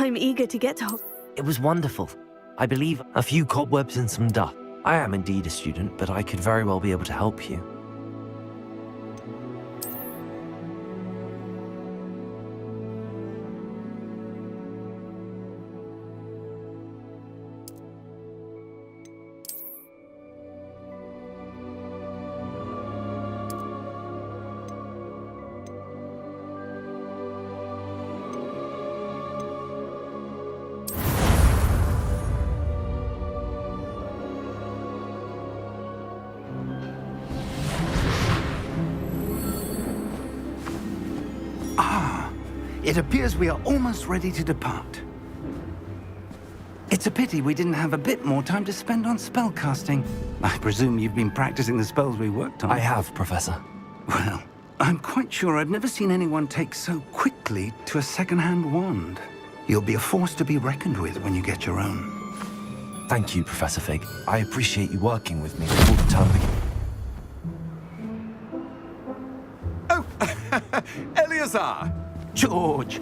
I'm eager to get to... It was wonderful. I believe a few cobwebs and some dust. I am indeed a student, but I could very well be able to help you. It appears we are almost ready to depart. It's a pity we didn't have a bit more time to spend on spellcasting. I presume you've been practicing the spells we worked on. I have, Professor. Well, I'm quite sure I've never seen anyone take so quickly to a second-hand wand. You'll be a force to be reckoned with when you get your own. Thank you, Professor Fig. I appreciate you working with me before the term begins. Oh, Eleazar! George,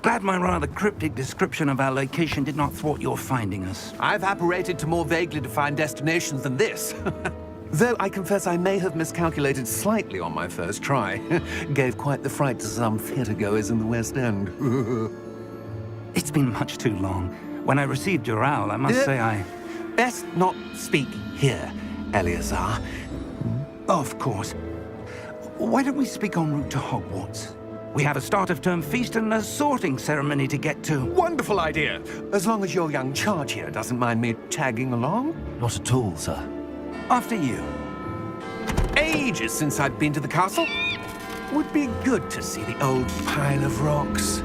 glad my rather cryptic description of our location did not thwart your finding us. I've apparated to more vaguely defined destinations than this. Though I confess I may have miscalculated slightly on my first try. Gave quite the fright to some theatre-goers in the West End. It's been much too long. When I received your owl, I must say I... Best not speak here, Eleazar. Of course. Why don't we speak en route to Hogwarts? We have a start-of-term feast and a sorting ceremony to get to. Wonderful idea! As long as your young charge here doesn't mind me tagging along. Not at all, sir. After you. Ages since I've been to the castle. Would be good to see the old pile of rocks.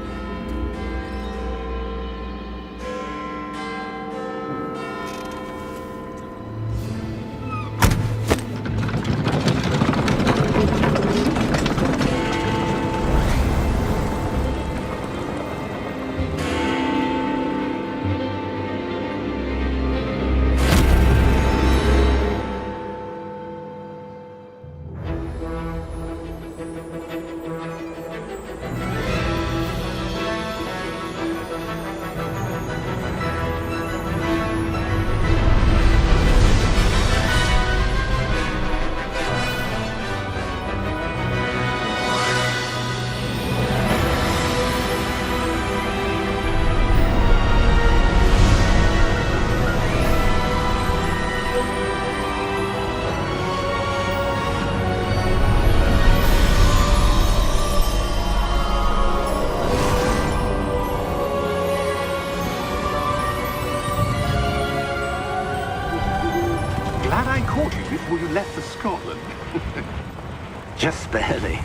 Before you left for Scotland. Just barely.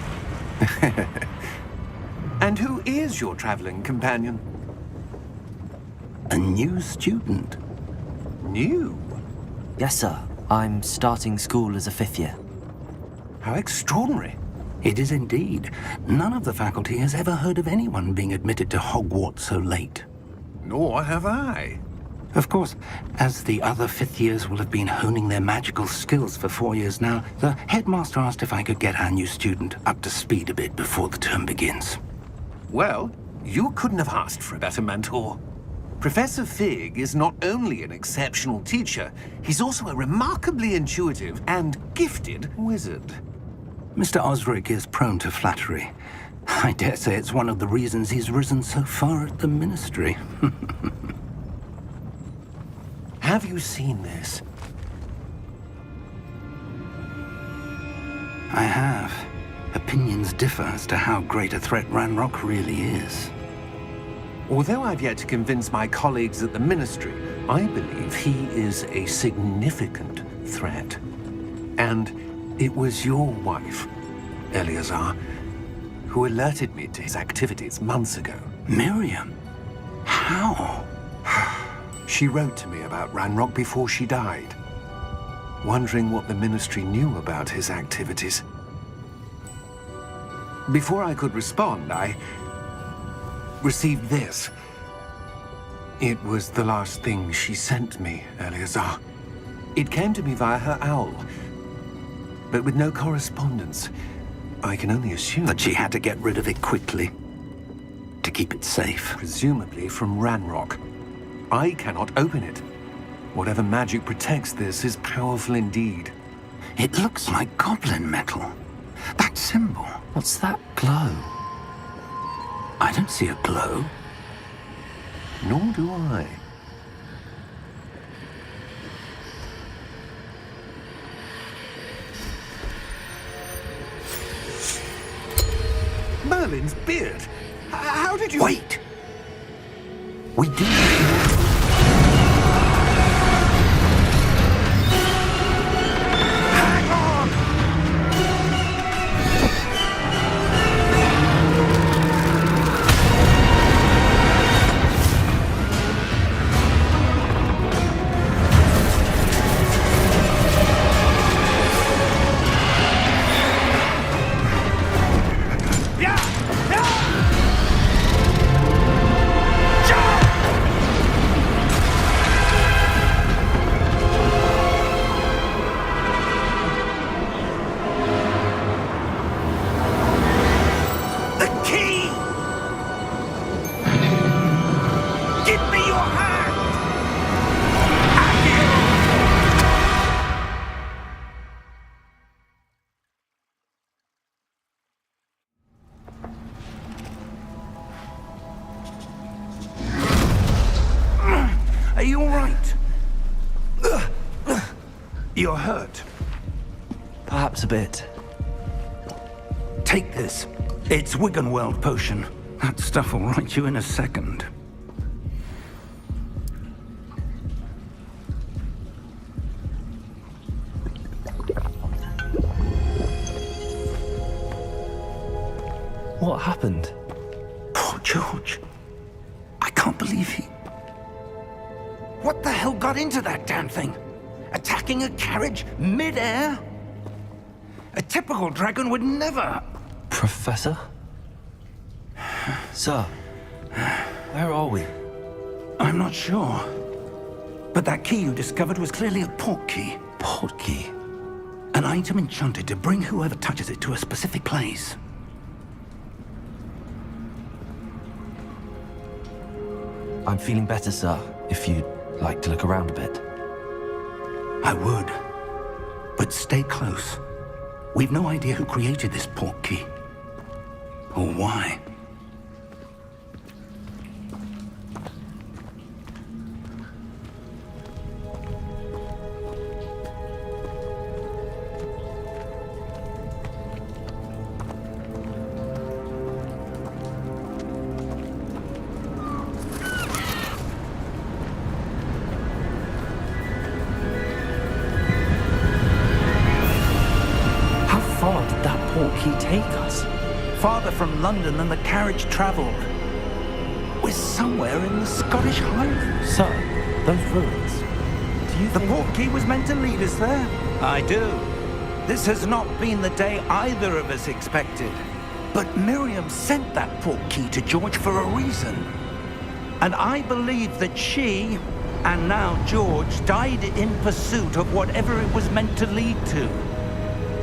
And who is your traveling companion? A new student. New? Yes, sir. I'm starting school as a 5th year. How extraordinary. It is indeed. None of the faculty has ever heard of anyone being admitted to Hogwarts so late. Nor have I. Of course, as the other 5th years will have been honing their magical skills for 4 years now, the headmaster asked if I could get our new student up to speed a bit before the term begins. Well, you couldn't have asked for a better mentor. Professor Fig is not only an exceptional teacher, he's also a remarkably intuitive and gifted wizard. Mr. Osric is prone to flattery. I dare say it's one of the reasons he's risen so far at the Ministry. Have you seen this? I have. Opinions differ as to how great a threat Ranrock really is. Although I've yet to convince my colleagues at the Ministry, I believe he is a significant threat. And it was your wife, Eleazar, who alerted me to his activities months ago. Miriam? How? She wrote to me about Ranrock before she died, wondering what the Ministry knew about his activities. Before I could respond, I received this. It was the last thing she sent me, Eleazar. It came to me via her owl, but with no correspondence. I can only assume That she had to get rid of it quickly. to keep it safe. Presumably from Ranrock. I cannot open it. Whatever magic protects this is powerful indeed. It looks like goblin metal. That symbol. What's that glow? I don't see a glow. Nor do I. Merlin's beard! How did you... Wait! We do... Hang on! Are you all right? You're hurt. Perhaps a bit. Take this. It's Wiggenweld potion. That stuff will right you in a second. What happened? Poor George. I can't believe he... What the hell got into that damn thing? Attacking a carriage mid-air? A typical dragon would never... Professor? Sir, where are we? I'm not sure. But that key you discovered was clearly a port key. Port key? An item enchanted to bring whoever touches it to a specific place. I'm feeling better, sir, if you'd like to look around a bit. I would. But stay close. We've no idea who created this port key. Or why. How far did that port key take us? Farther from London than the carriage traveled. We're somewhere in the Scottish Highlands. Sir, those ruins. Do you The think... port key was meant to lead us there? I do. This has not been the day either of us expected. But Miriam sent that port key to George for a reason. And I believe that she, and now George, died in pursuit of whatever it was meant to lead to.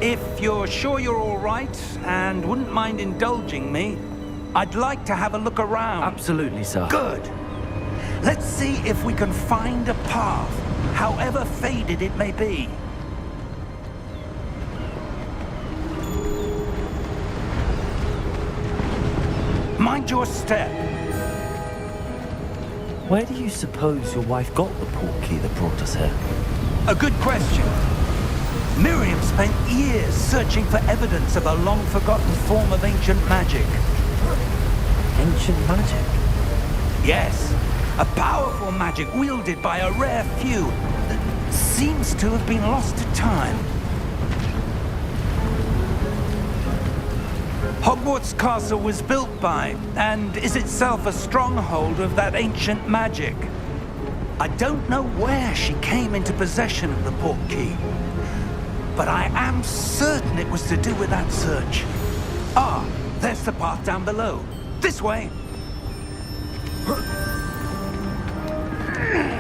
If you're sure you're all right, and wouldn't mind indulging me, I'd like to have a look around. Absolutely, sir. Good. Let's see if we can find a path, however faded it may be. Mind your step. Where do you suppose your wife got the port key that brought us here? A good question. Miriam spent years searching for evidence of a long-forgotten form of ancient magic. Ancient magic? Yes, a powerful magic wielded by a rare few that seems to have been lost to time. Hogwarts Castle was built by, and is itself a stronghold of that ancient magic. I don't know where she came into possession of the port key, but I am certain it was to do with that search. Ah, there's the path down below. This way.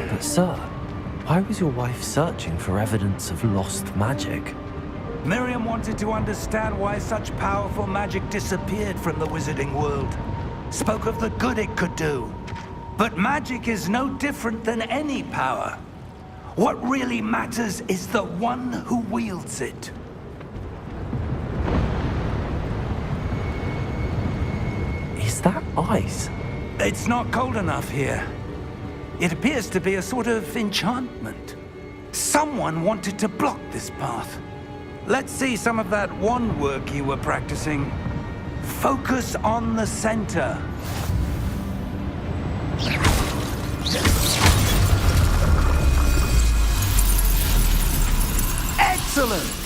But sir, why was your wife searching for evidence of lost magic? Miriam wanted to understand why such powerful magic disappeared from the wizarding world. spoke of the good it could do. But magic is no different than any power. What really matters is the one who wields it. Is that ice? It's not cold enough here. It appears to be a sort of enchantment. Someone wanted to block this path. Let's see some of that wand work you were practicing. Focus on the center. Excellent!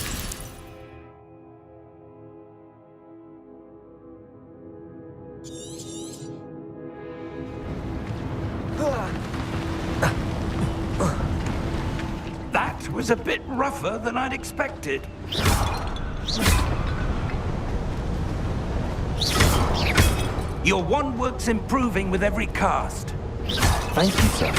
That was a bit rougher than I'd expected. Your wand work's improving with every cast. Thank you, sir.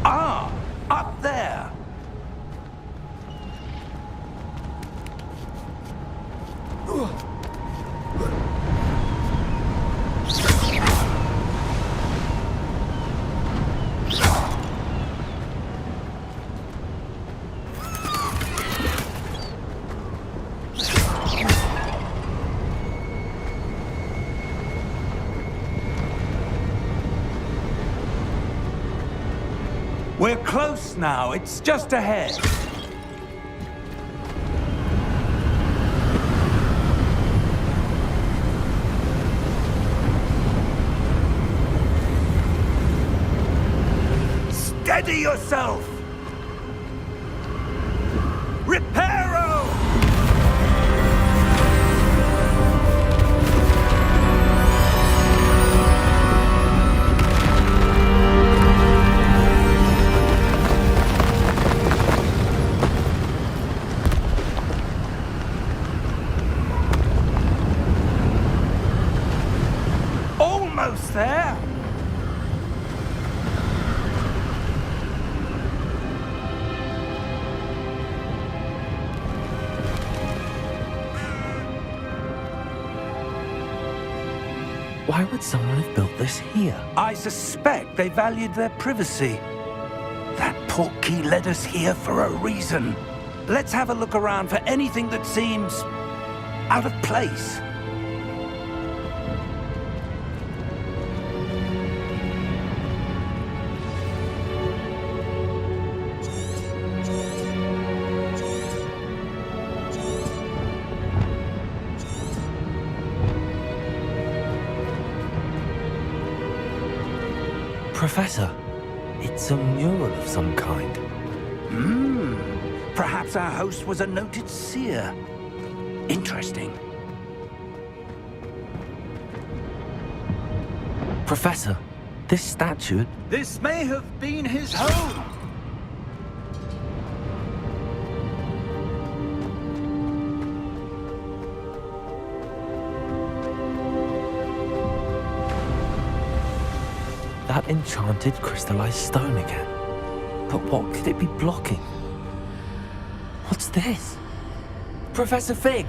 Ah, up there. We're close now. It's just ahead. Steady yourself! Reparo! Almost there! Why would someone have built this here? I suspect they valued their privacy. That portkey led us here for a reason. Let's have a look around for anything that seems out of place. Professor, it's a mural of some kind. Perhaps our host was a noted seer. Interesting. Professor, this statue... This may have been his home. That enchanted crystallized stone again. But what could it be blocking? What's this? Professor Fig!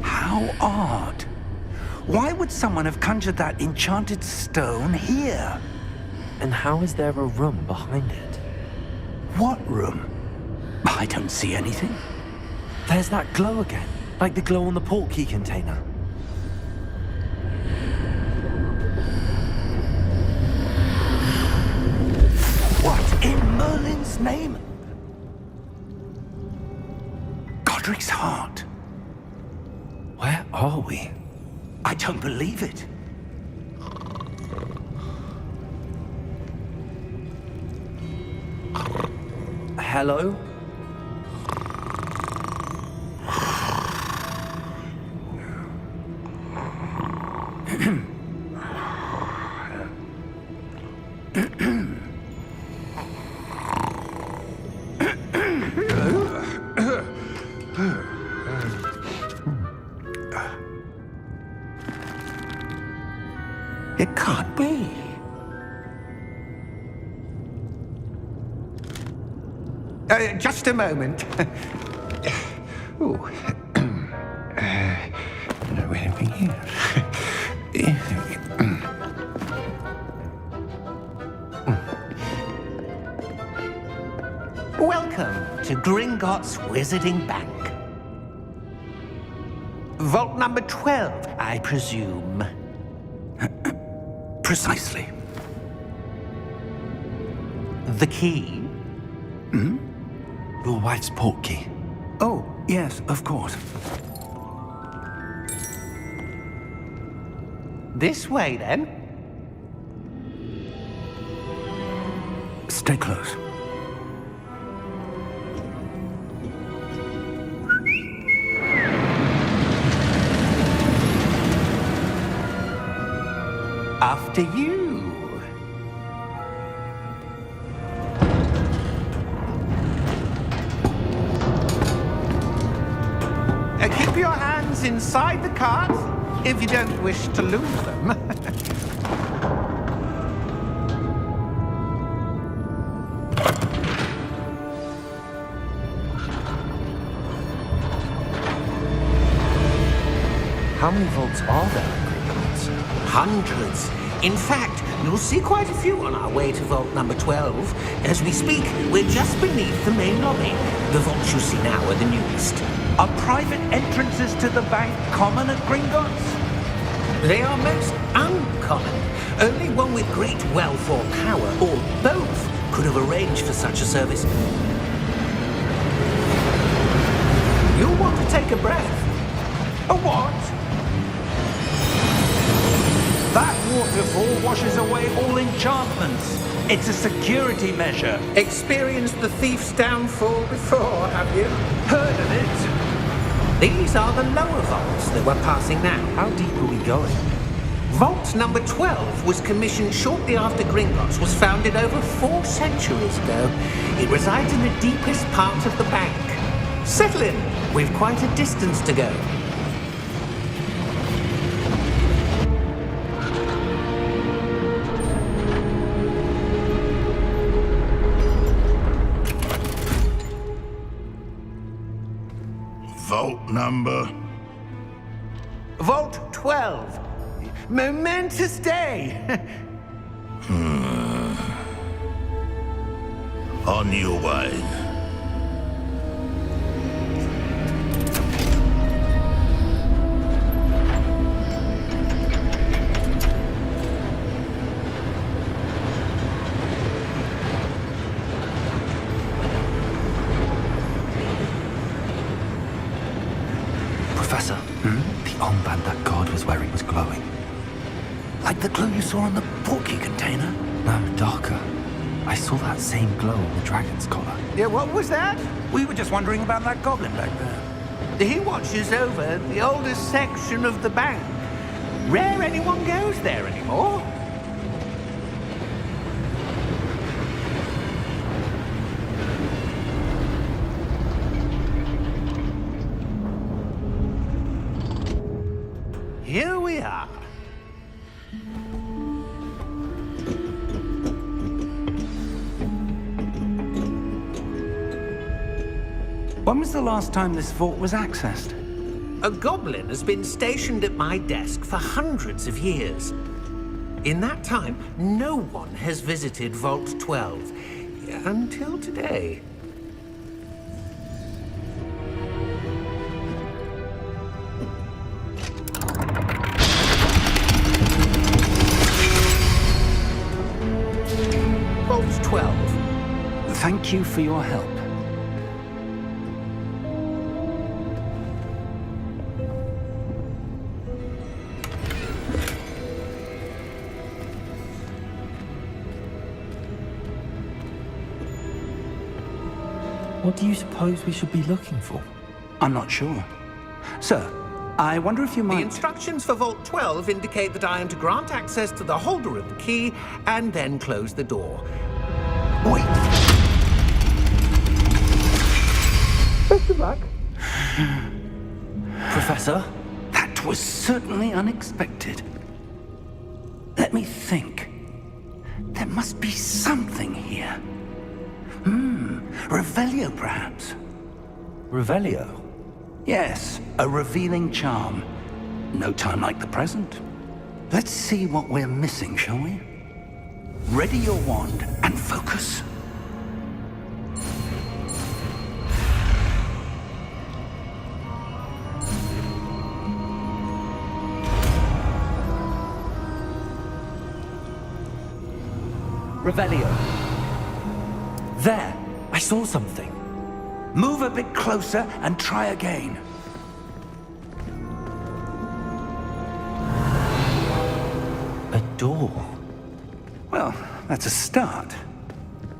How odd. Why would someone have conjured that enchanted stone here? And how is there a room behind it? What room? I don't see anything. There's that glow again, like the glow on the portkey container. What in Merlin's name? Godric's heart. Where are we? I don't believe it. Hello? It can't be. Just a moment. Ooh. No, anything here? Welcome to Gringotts Wizarding Bank. Vault number 12, I presume. Precisely. The key? Your wife's portkey. Oh, yes, of course. This way, then. Stay close. After you. Keep your hands inside the cart if you don't wish to lose them. How many vaults are there in Gringotts? Hundreds. In fact, you'll see quite a few on our way to vault number 12. As we speak, we're just beneath the main lobby. The vaults you see now are the newest. Are private entrances to the bank common at Gringotts? They are most uncommon. Only one with great wealth or power, or both, could have arranged for such a service. You'll want to take a breath. A what? That waterfall washes away all enchantments. It's a security measure. Experienced the thief's downfall before, have you? Heard of it? These are the lower vaults that we're passing now. How deep are we going? Vault number 12 was commissioned shortly after Gringotts was founded over 4 centuries ago. It resides in the deepest part of the bank. Settle in. We've quite a distance to go. Vault number? Vault 12. Momentous day. On your way. Professor, the armband that guard was wearing was glowing. Like the glow you saw on the portkey container? No, darker. I saw that same glow on the dragon's collar. Yeah, what was that? We were just wondering about that goblin back there. He watches over the oldest section of the bank. Rare anyone goes there anymore. Here we are. When was the last time this vault was accessed? A goblin has been stationed at my desk for hundreds of years. In that time, no one has visited Vault 12 until today. Vault 12. Thank you for your help. What do you suppose we should be looking for? I'm not sure. Sir, I wonder if you The might... instructions for Vault 12 indicate that I am to grant access to the holder of the key and then close the door. Wait! Best of luck. Professor? That was certainly unexpected. Let me think. There must be something here. Revelio, perhaps? Revelio? Yes, a revealing charm. No time like the present. Let's see what we're missing, shall we? Ready your wand and focus. Revelio. There! I saw something. Move a bit closer and try again. A door. Well, that's a start.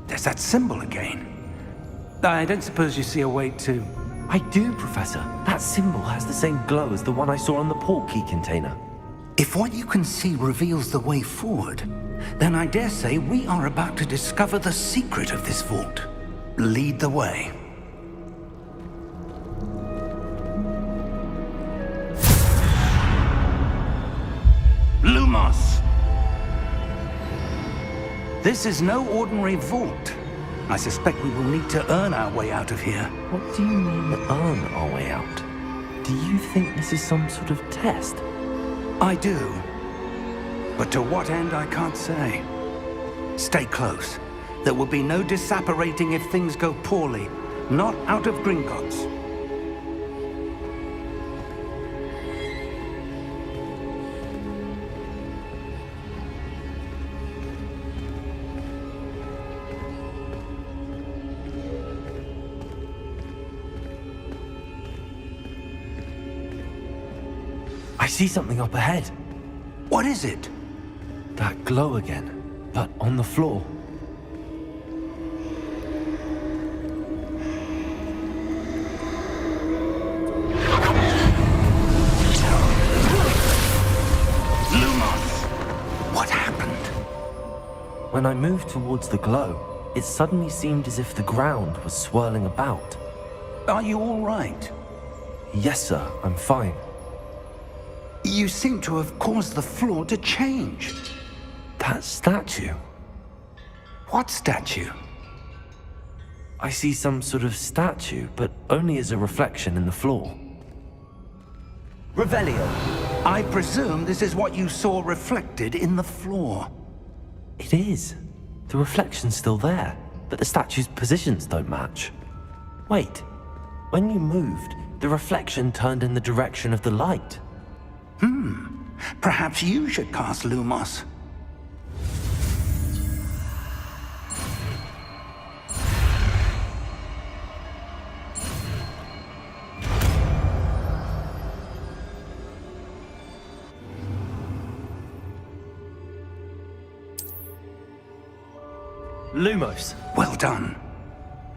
There's that symbol again. I don't suppose you see a way to... I do, Professor. That symbol has the same glow as the one I saw on the port key container. If what you can see reveals the way forward, then I dare say we are about to discover the secret of this vault. Lead the way. Lumos! This is no ordinary vault. I suspect we will need to earn our way out of here. What do you mean, earn our way out? Do you think this is some sort of test? I do. But to what end, I can't say. Stay close. There will be no disapparating if things go poorly. Not out of Gringotts. I see something up ahead. What is it? That glow again, but on the floor. Lumos! What happened? When I moved towards the glow, it suddenly seemed as if the ground was swirling about. Are you all right? Yes, sir, I'm fine. You seem to have caused the floor to change. That statue. What statue? I see some sort of statue, but only as a reflection in the floor. Revelio. I presume this is what you saw reflected in the floor. It is. The reflection's still there, but the statue's positions don't match. Wait, when you moved, the reflection turned in the direction of the light. Perhaps you should cast Lumos. Lumos! Well done.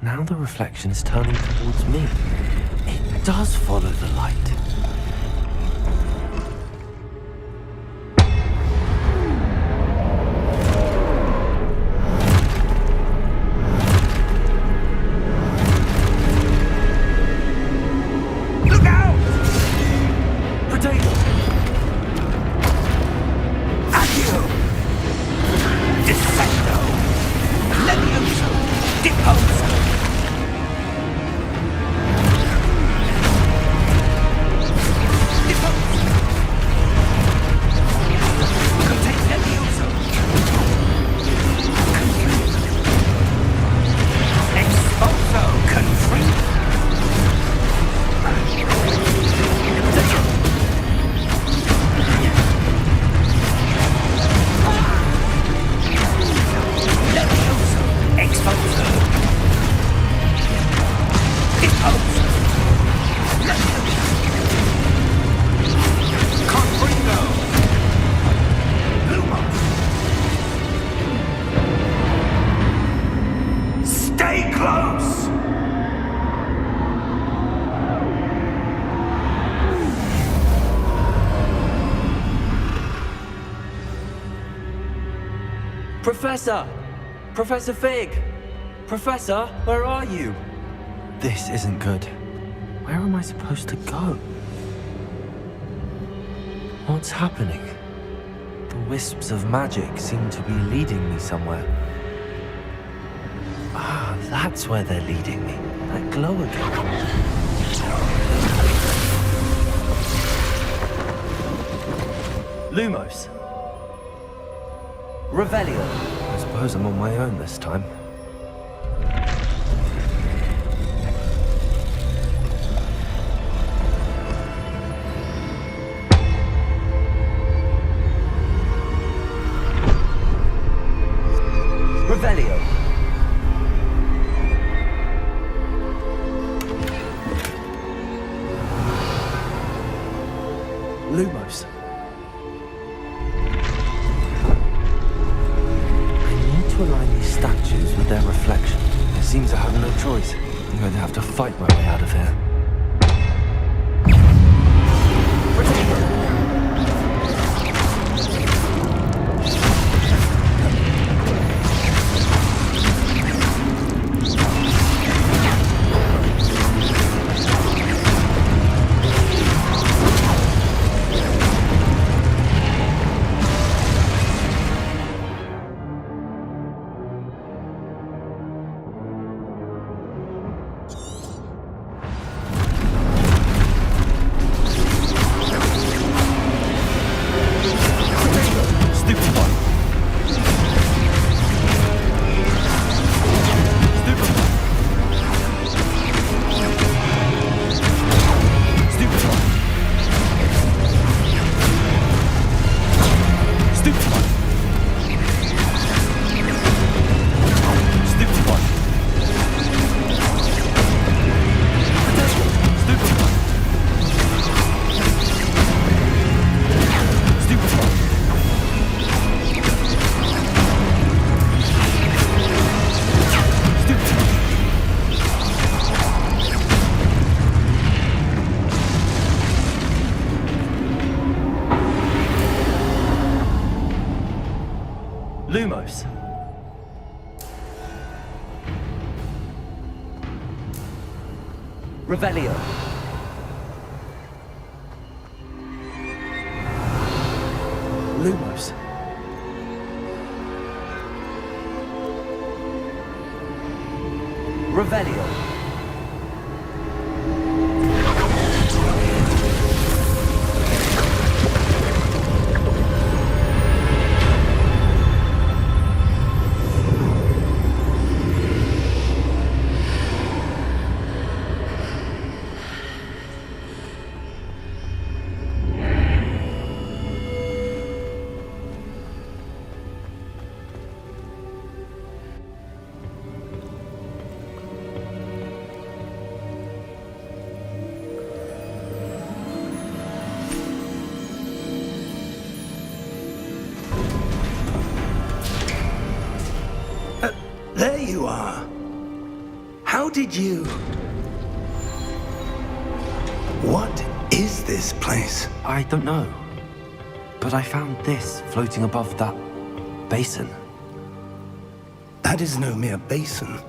Now the reflection is turning towards me. It does follow the light. Look out! Potato! Accio! Dissecto! Levioso! Deposo! Deposo! Contain Levioso! Expulso! Confringo! Levioso! Expulso! Deposo! Levioso! Confringo! Lumos! Stay close! Professor! Professor Fig! Professor, where are you? This isn't good. Where am I supposed to go? What's happening? The wisps of magic seem to be leading me somewhere. Ah, that's where they're leading me. That glow again. Lumos. Revelio. I suppose I'm on my own this time. Revelio. Lumos. To align these statues with their reflection. It seems I have no choice. I'm going to have to fight my way out of here. Lumos. Revelio. Lumos. Revelio. There you are. How did you... What is this place? I don't know. But I found this floating above that basin. That is no mere basin.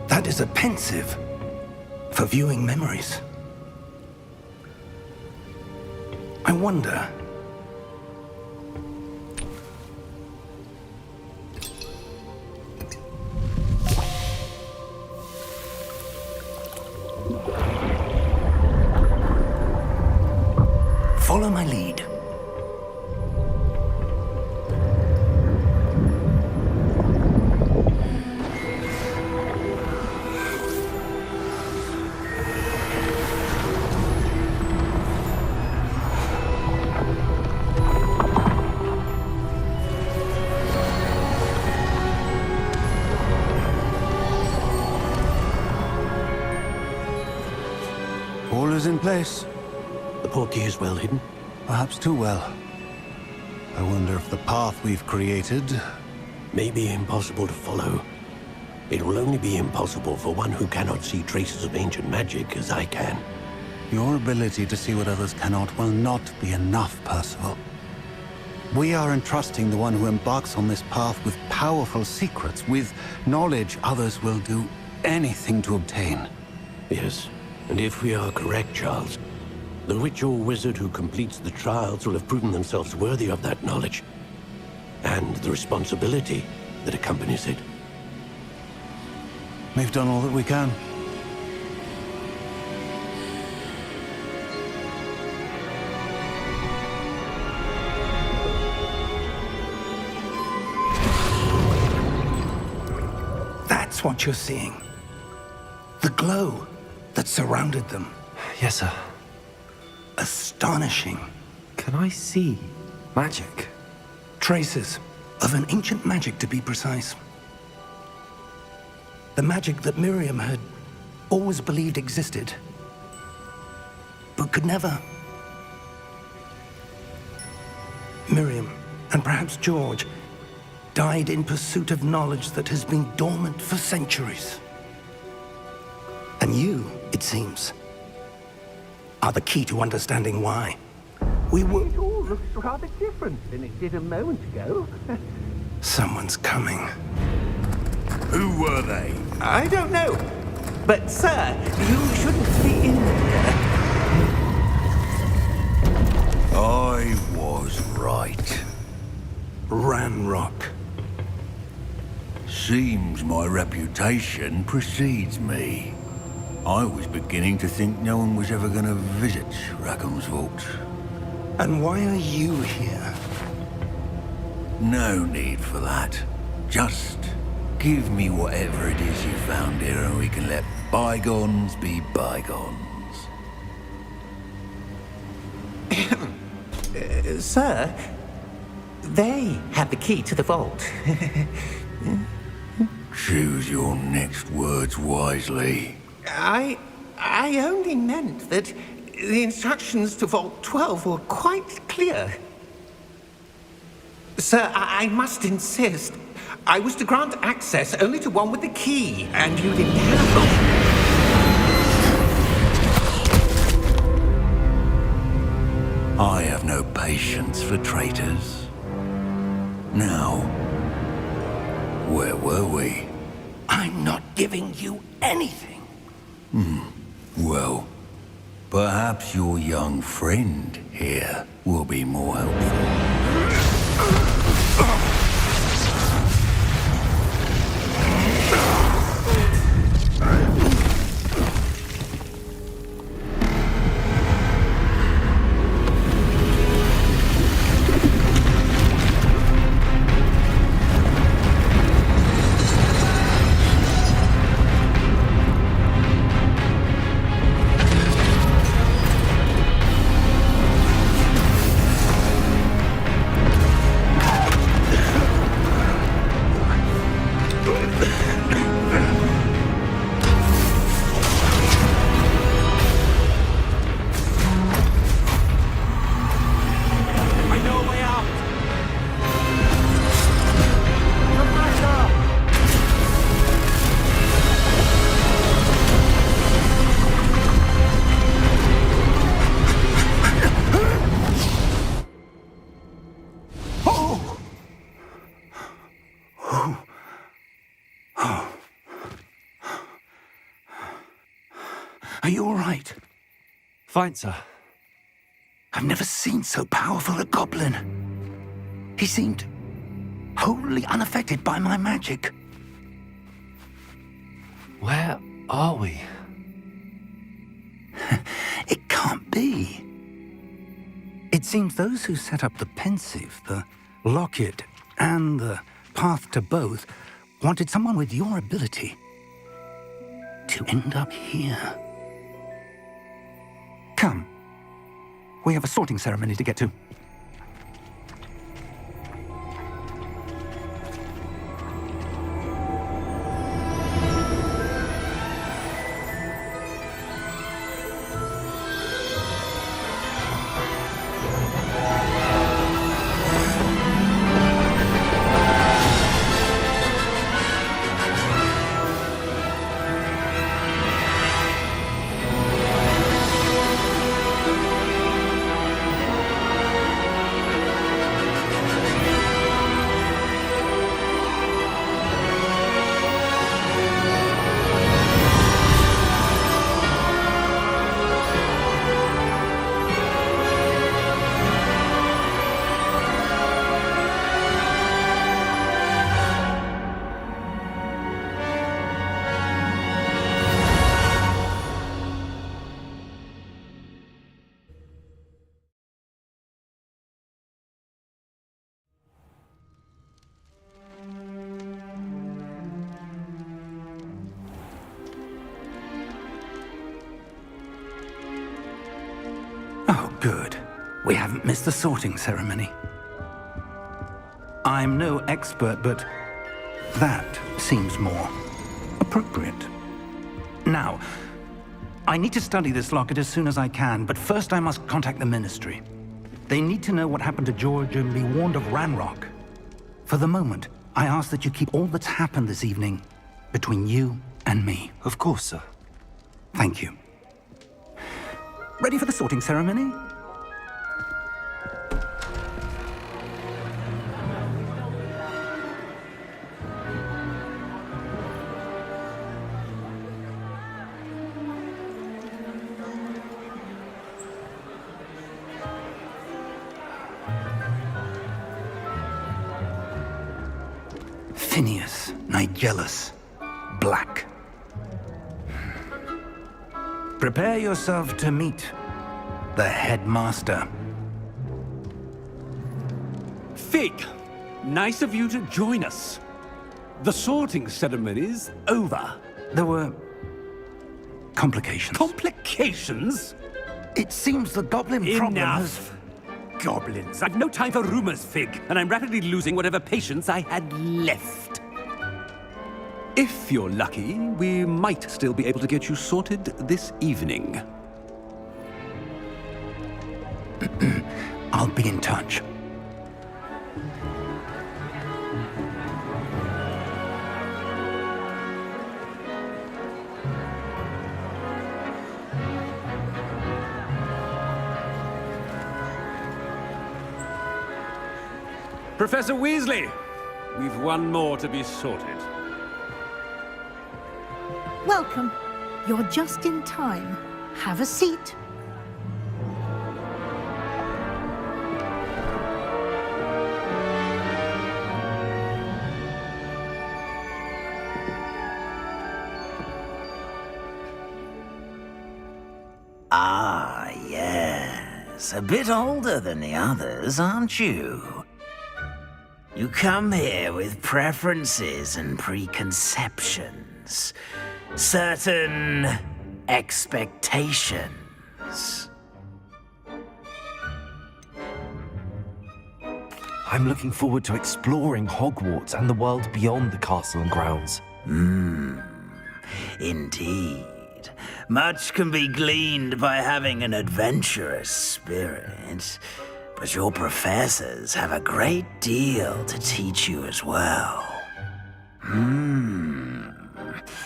That is a pensive for viewing memories. I wonder... Follow my lead. All is in place. The portkey is well hidden. Perhaps too well. I wonder if the path we've created... May be impossible to follow. It will only be impossible for one who cannot see traces of ancient magic as I can. Your ability to see what others cannot will not be enough, Percival. We are entrusting the one who embarks on this path with powerful secrets, with knowledge others will do anything to obtain. Yes, And if we are correct, Charles, the witch or wizard who completes the trials will have proven themselves worthy of that knowledge and the responsibility that accompanies it. We've done all that we can. That's what you're seeing. The glow that surrounded them. Yes, sir. Astonishing. Can I see magic? Traces of an ancient magic, to be precise. The magic that Miriam had always believed existed, but could never. Miriam, and perhaps George, died in pursuit of knowledge that has been dormant for centuries. And you, it seems, are the key to understanding why. We were... It all looks rather different than it did a moment ago. Someone's coming. Who were they? I don't know. But, sir, you shouldn't be in here. I was right. Ranrock. Seems my reputation precedes me. I was beginning to think no one was ever going to visit Rackham's vault. And why are you here? No need for that. Just give me whatever it is you found here and we can let bygones be bygones. Sir, they have the key to the vault. Choose your next words wisely. I only meant that the instructions to Vault 12 were quite clear. Sir, I must insist. I was to grant access only to one with the key, and you didn't have them. I have no patience for traitors. Now, where were we? I'm not giving you anything. Well, perhaps your young friend here will be more helpful. Are you all right? Fine, sir. I've never seen so powerful a goblin. He seemed wholly unaffected by my magic. Where are we? It can't be. It seems those who set up the pensive, the locket, and the path to both wanted someone with your ability to end up here. Come. We have a sorting ceremony to get to. Oh, good. We haven't missed the sorting ceremony. I'm no expert, but that seems more appropriate. Now, I need to study this locket as soon as I can, but first I must contact the Ministry. They need to know what happened to George and be warned of Ranrock. For the moment, I ask that you keep all that's happened this evening between you and me. Of course, sir. Thank you. Ready for the sorting ceremony? Phineas, Nigellus, Black. Prepare yourself to meet the headmaster. Fig, nice of you to join us. The sorting ceremony's over. There were complications. Complications? It seems the goblin problem has... Enough. Goblins. I've no time for rumors, Fig, and I'm rapidly losing whatever patience I had left. If you're lucky, we might still be able to get you sorted this evening. I'll be in touch. Professor Weasley, we've one more to be sorted. Welcome. You're just in time. Have a seat. Ah, yes. A bit older than the others, aren't you? You come here with preferences and preconceptions. Certain expectations. I'm looking forward to exploring Hogwarts and the world beyond the castle and grounds. Indeed. Much can be gleaned by having an adventurous spirit, but your professors have a great deal to teach you as well.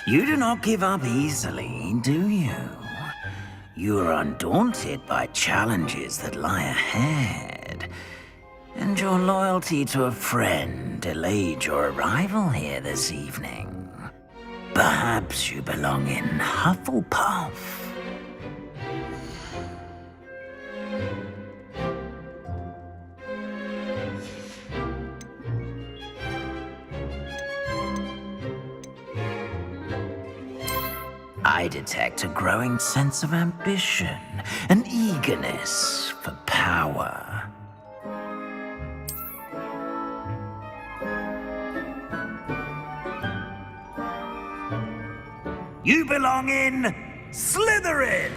You do not give up easily, do you? You are undaunted by challenges that lie ahead, and your loyalty to a friend delayed your arrival here this evening. Perhaps you belong in Hufflepuff. I detect a growing sense of ambition, an eagerness for power. You belong in Slytherin!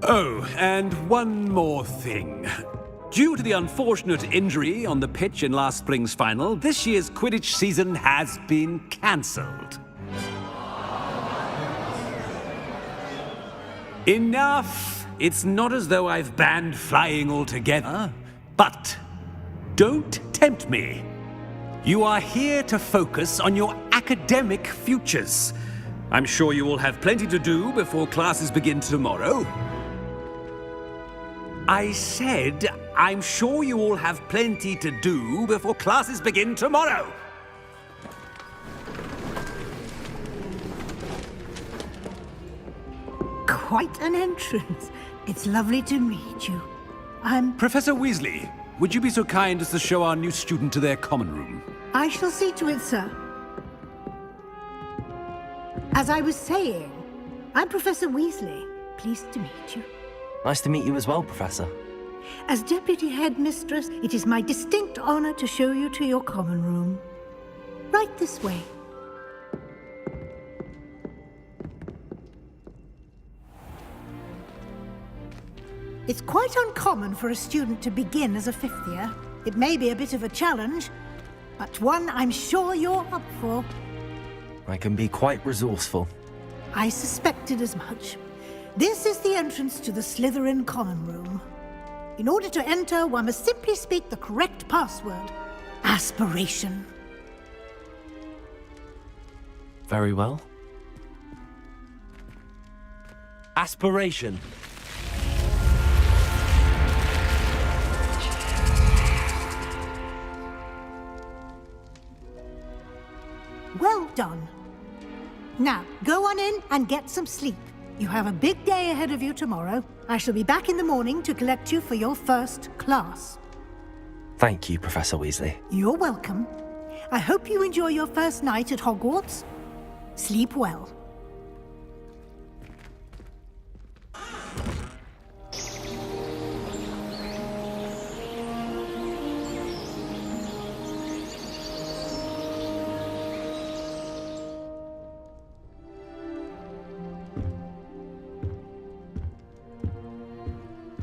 Oh, and one more thing. Due to the unfortunate injury on the pitch in last spring's final, this year's Quidditch season has been cancelled. Enough! It's not as though I've banned flying altogether, but don't tempt me. You are here to focus on your academic futures. I'm sure you will have plenty to do before classes begin tomorrow. I said, I'm sure you all have plenty to do before classes begin tomorrow. Quite an entrance. It's lovely to meet you. Professor Weasley, would you be so kind as to show our new student to their common room? I shall see to it, sir. As I was saying, I'm Professor Weasley. Pleased to meet you. Nice to meet you as well, Professor. As Deputy Headmistress, it is my distinct honor to show you to your common room. Right this way. It's quite uncommon for a student to begin as a fifth year. It may be a bit of a challenge, but one I'm sure you're up for. I can be quite resourceful. I suspected as much. This is the entrance to the Slytherin common room. In order to enter, one must simply speak the correct password. Aspiration. Very well. Aspiration. Well done. Now, go on in and get some sleep. You have a big day ahead of you tomorrow. I shall be back in the morning to collect you for your first class. Thank you, Professor Weasley. You're welcome. I hope you enjoy your first night at Hogwarts. Sleep well.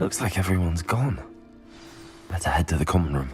Looks like everyone's gone. Better head to the common room.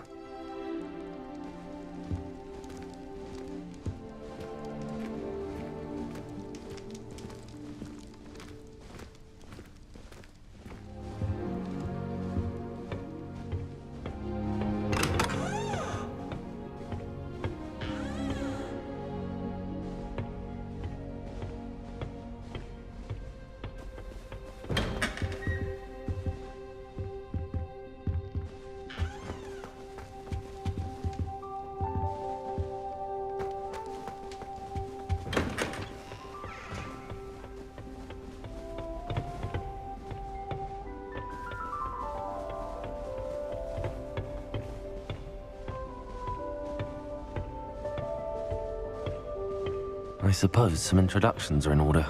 I suppose some introductions are in order.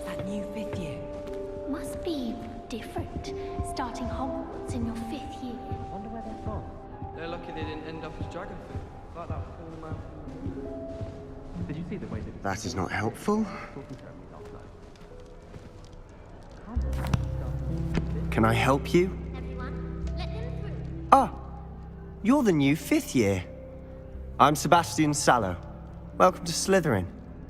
That new fifth year. Must be different, starting Hogwarts in your fifth year. Wonder where they're from. They're lucky they didn't end up as dragon food, like that poor man. Did you see the way they... That is not helpful. Can I help you? Everyone, let them through. Ah, you're the new fifth year. I'm Sebastian Sallow. Welcome to Slytherin.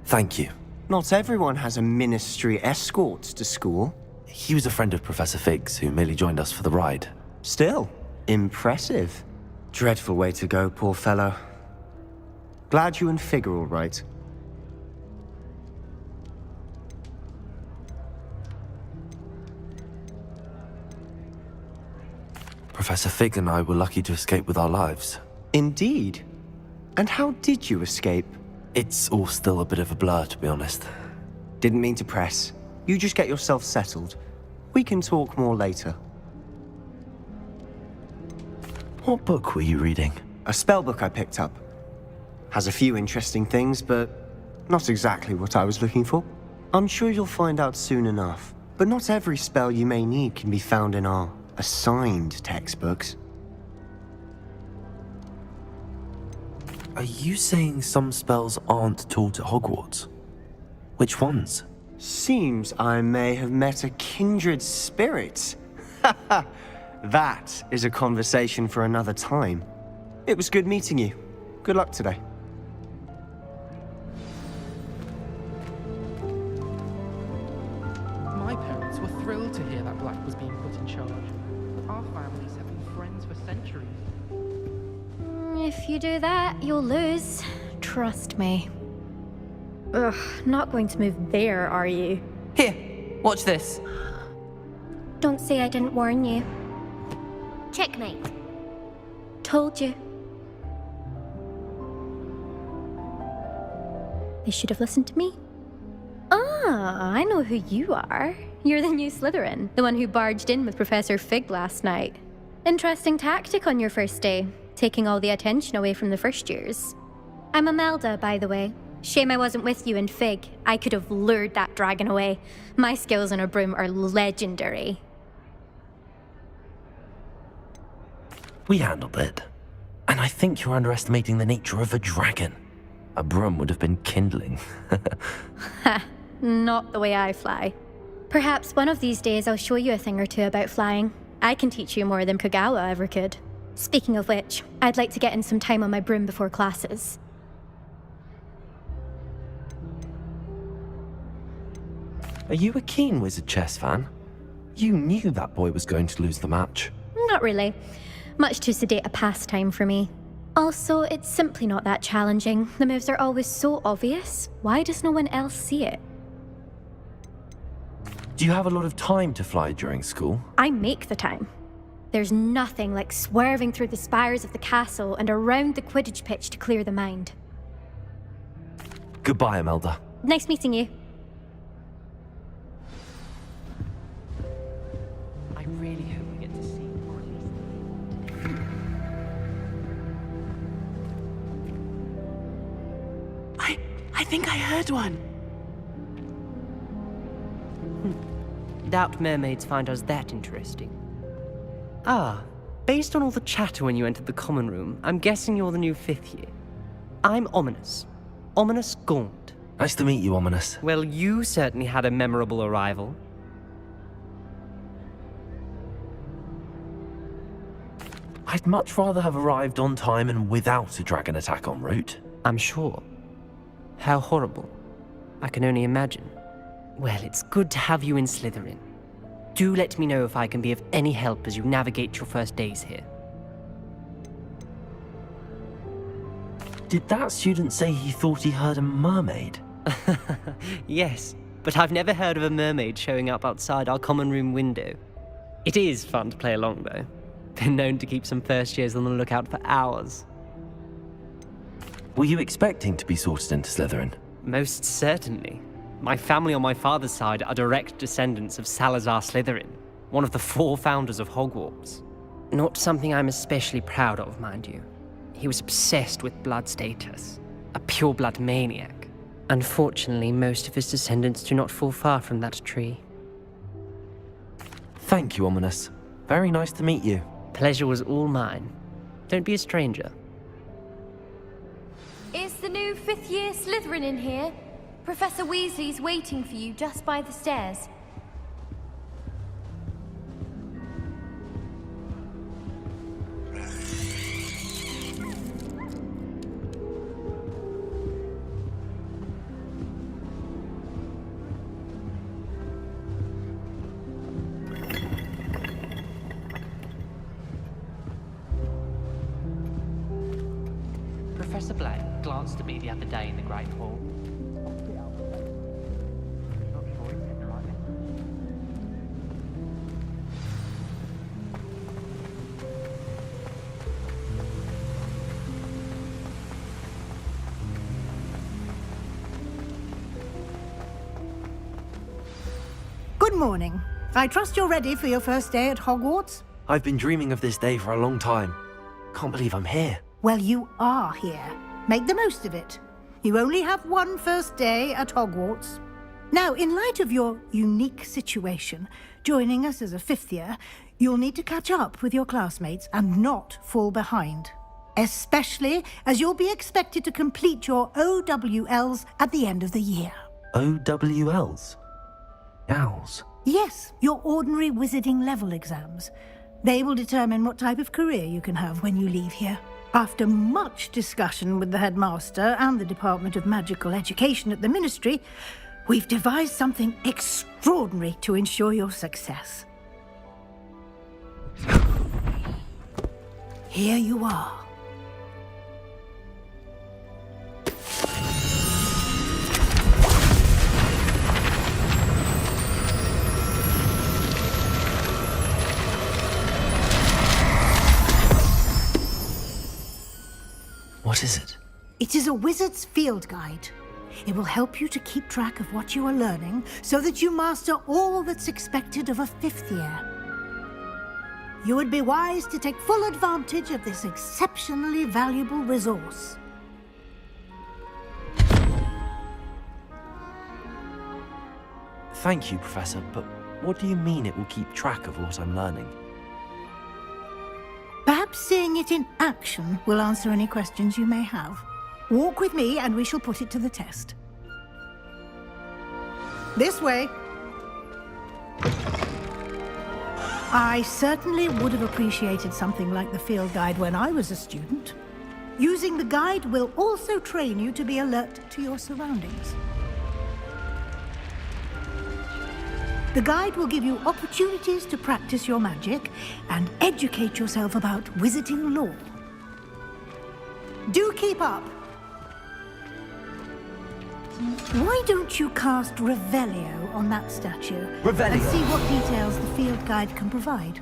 Thank you. Not everyone has a ministry escort to school. He was a friend of Professor Fig's who merely joined us for the ride. Still, impressive. Dreadful way to go, poor fellow. Glad you and Fig are all right. Professor Fig and I were lucky to escape with our lives. Indeed. And how did you escape? It's all still a bit of a blur, to be honest. Didn't mean to press. You just get yourself settled. We can talk more later. What book were you reading? A spell book I picked up. Has a few interesting things, but not exactly what I was looking for. I'm sure you'll find out soon enough. But not every spell you may need can be found in our assigned textbooks. Are you saying some spells aren't taught at Hogwarts? Which ones? Seems I may have met a kindred spirit. That is a conversation for another time. It was good meeting you. Good luck today. My parents were thrilled to hear that Black was being put in charge. Our families have been friends for centuries. If you do that, you'll lose. Trust me. Ugh, not going to move there, are you? Here, watch this. Don't say I didn't warn you. Checkmate. Told you. They should have listened to me. Ah, I know who you are. You're the new Slytherin, the one who barged in with Professor Fig last night. Interesting tactic on your first day, taking all the attention away from the first years. I'm Imelda, by the way. Shame I wasn't with you in Fig. I could have lured that dragon away. My skills on a broom are legendary. We handled it. And I think you're underestimating the nature of a dragon. A broom would have been kindling. Ha, not the way I fly. Perhaps one of these days I'll show you a thing or two about flying. I can teach you more than Kogawa ever could. Speaking of which, I'd like to get in some time on my broom before classes. Are you a keen Wizard chess fan? You knew that boy was going to lose the match. Not really. Much too sedate a pastime for me. Also, it's simply not that challenging. The moves are always so obvious. Why does no one else see it? Do you have a lot of time to fly during school? I make the time. There's nothing like swerving through the spires of the castle and around the Quidditch pitch to clear the mind. Goodbye, Imelda. Nice meeting you. I really hope we get to see more of these. I think I heard one. Doubt mermaids find us that interesting. Ah, based on all the chatter when you entered the common room, I'm guessing you're the new 5th year. I'm Ominous. Ominous Gaunt. Nice to meet you, Ominous. Well, you certainly had a memorable arrival. I'd much rather have arrived on time and without a dragon attack en route. I'm sure. How horrible. I can only imagine. Well, it's good to have you in Slytherin. Do let me know if I can be of any help as you navigate your first days here. Did that student say he thought he heard a mermaid? Yes, but I've never heard of a mermaid showing up outside our common room window. It is fun to play along, though. Been known to keep some first years on the lookout for hours. Were you expecting to be sorted into Slytherin? Most certainly. My family on my father's side are direct descendants of Salazar Slytherin, one of the 4 founders of Hogwarts. Not something I'm especially proud of, mind you. He was obsessed with blood status, a pure-blood maniac. Unfortunately, most of his descendants do not fall far from that tree. Thank you, Ominous. Very nice to meet you. Pleasure was all mine. Don't be a stranger. Is the new 5th year Slytherin in here? Professor Weasley's waiting for you just by the stairs. Professor Black glanced at me the other day in the Great Hall. Good morning. I trust you're ready for your first day at Hogwarts? I've been dreaming of this day for a long time. Can't believe I'm here. Well, you are here. Make the most of it. You only have one first day at Hogwarts. Now, in light of your unique situation, joining us as a 5th year, you'll need to catch up with your classmates and not fall behind. Especially as you'll be expected to complete your OWLs at the end of the year. OWLs? Owls? Yes, your ordinary wizarding level exams. They will determine what type of career you can have when you leave here. After much discussion with the headmaster and the Department of Magical Education at the Ministry, we've devised something extraordinary to ensure your success. Here you are. What is it? It is a wizard's field guide. It will help you to keep track of what you are learning so that you master all that's expected of a 5th year. You would be wise to take full advantage of this exceptionally valuable resource. Thank you, Professor, but what do you mean it will keep track of what I'm learning? Perhaps seeing it in action will answer any questions you may have. Walk with me and we shall put it to the test. This way. I certainly would have appreciated something like the field guide when I was a student. Using the guide will also train you to be alert to your surroundings. The guide will give you opportunities to practice your magic and educate yourself about wizarding lore. Do keep up! Why don't you cast Revelio on that statue? Revelio? And see what details the field guide can provide.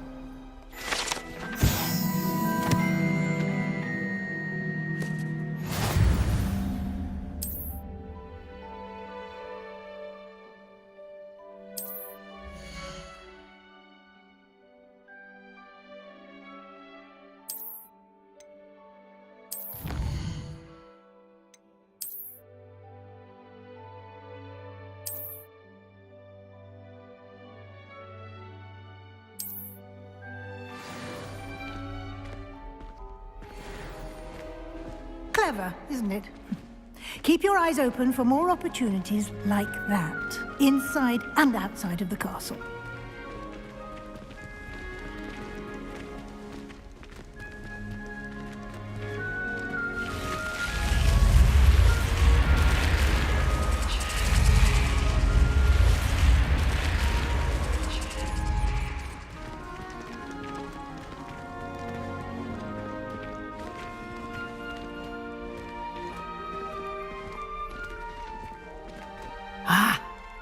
Clever, isn't it? Keep your eyes open for more opportunities like that, inside and outside of the castle.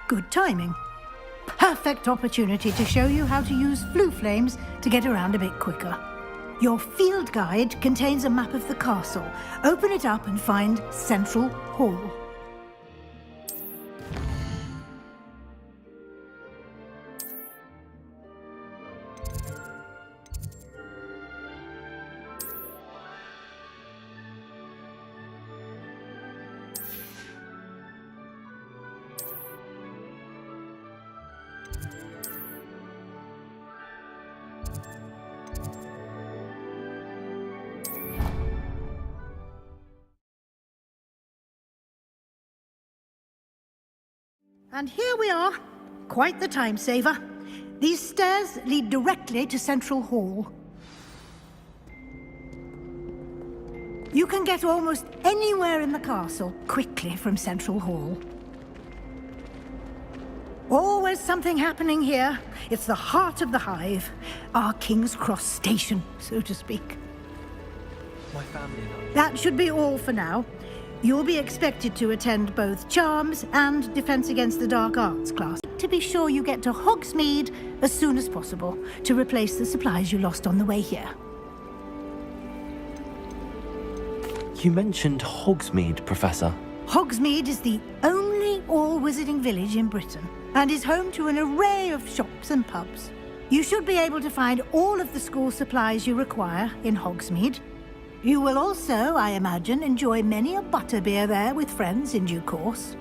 Good timing. Perfect opportunity to show you how to use flue flames to get around a bit quicker. Your field guide contains a map of the castle. Open it up and find Central Hall. And here we are. Quite the time saver. These stairs lead directly to Central Hall. You can get almost anywhere in the castle quickly from Central Hall. Always something happening here. It's the heart of the Hive. Our King's Cross station, so to speak. My family and I... That should be all for now. You'll be expected to attend both Charms and Defense Against the Dark Arts class. To be sure you get to Hogsmeade as soon as possible to replace the supplies you lost on the way here. You mentioned Hogsmeade, Professor. Hogsmeade is the only all-wizarding village in Britain and is home to an array of shops and pubs. You should be able to find all of the school supplies you require in Hogsmeade. You will also, I imagine, enjoy many a butterbeer there with friends in due course.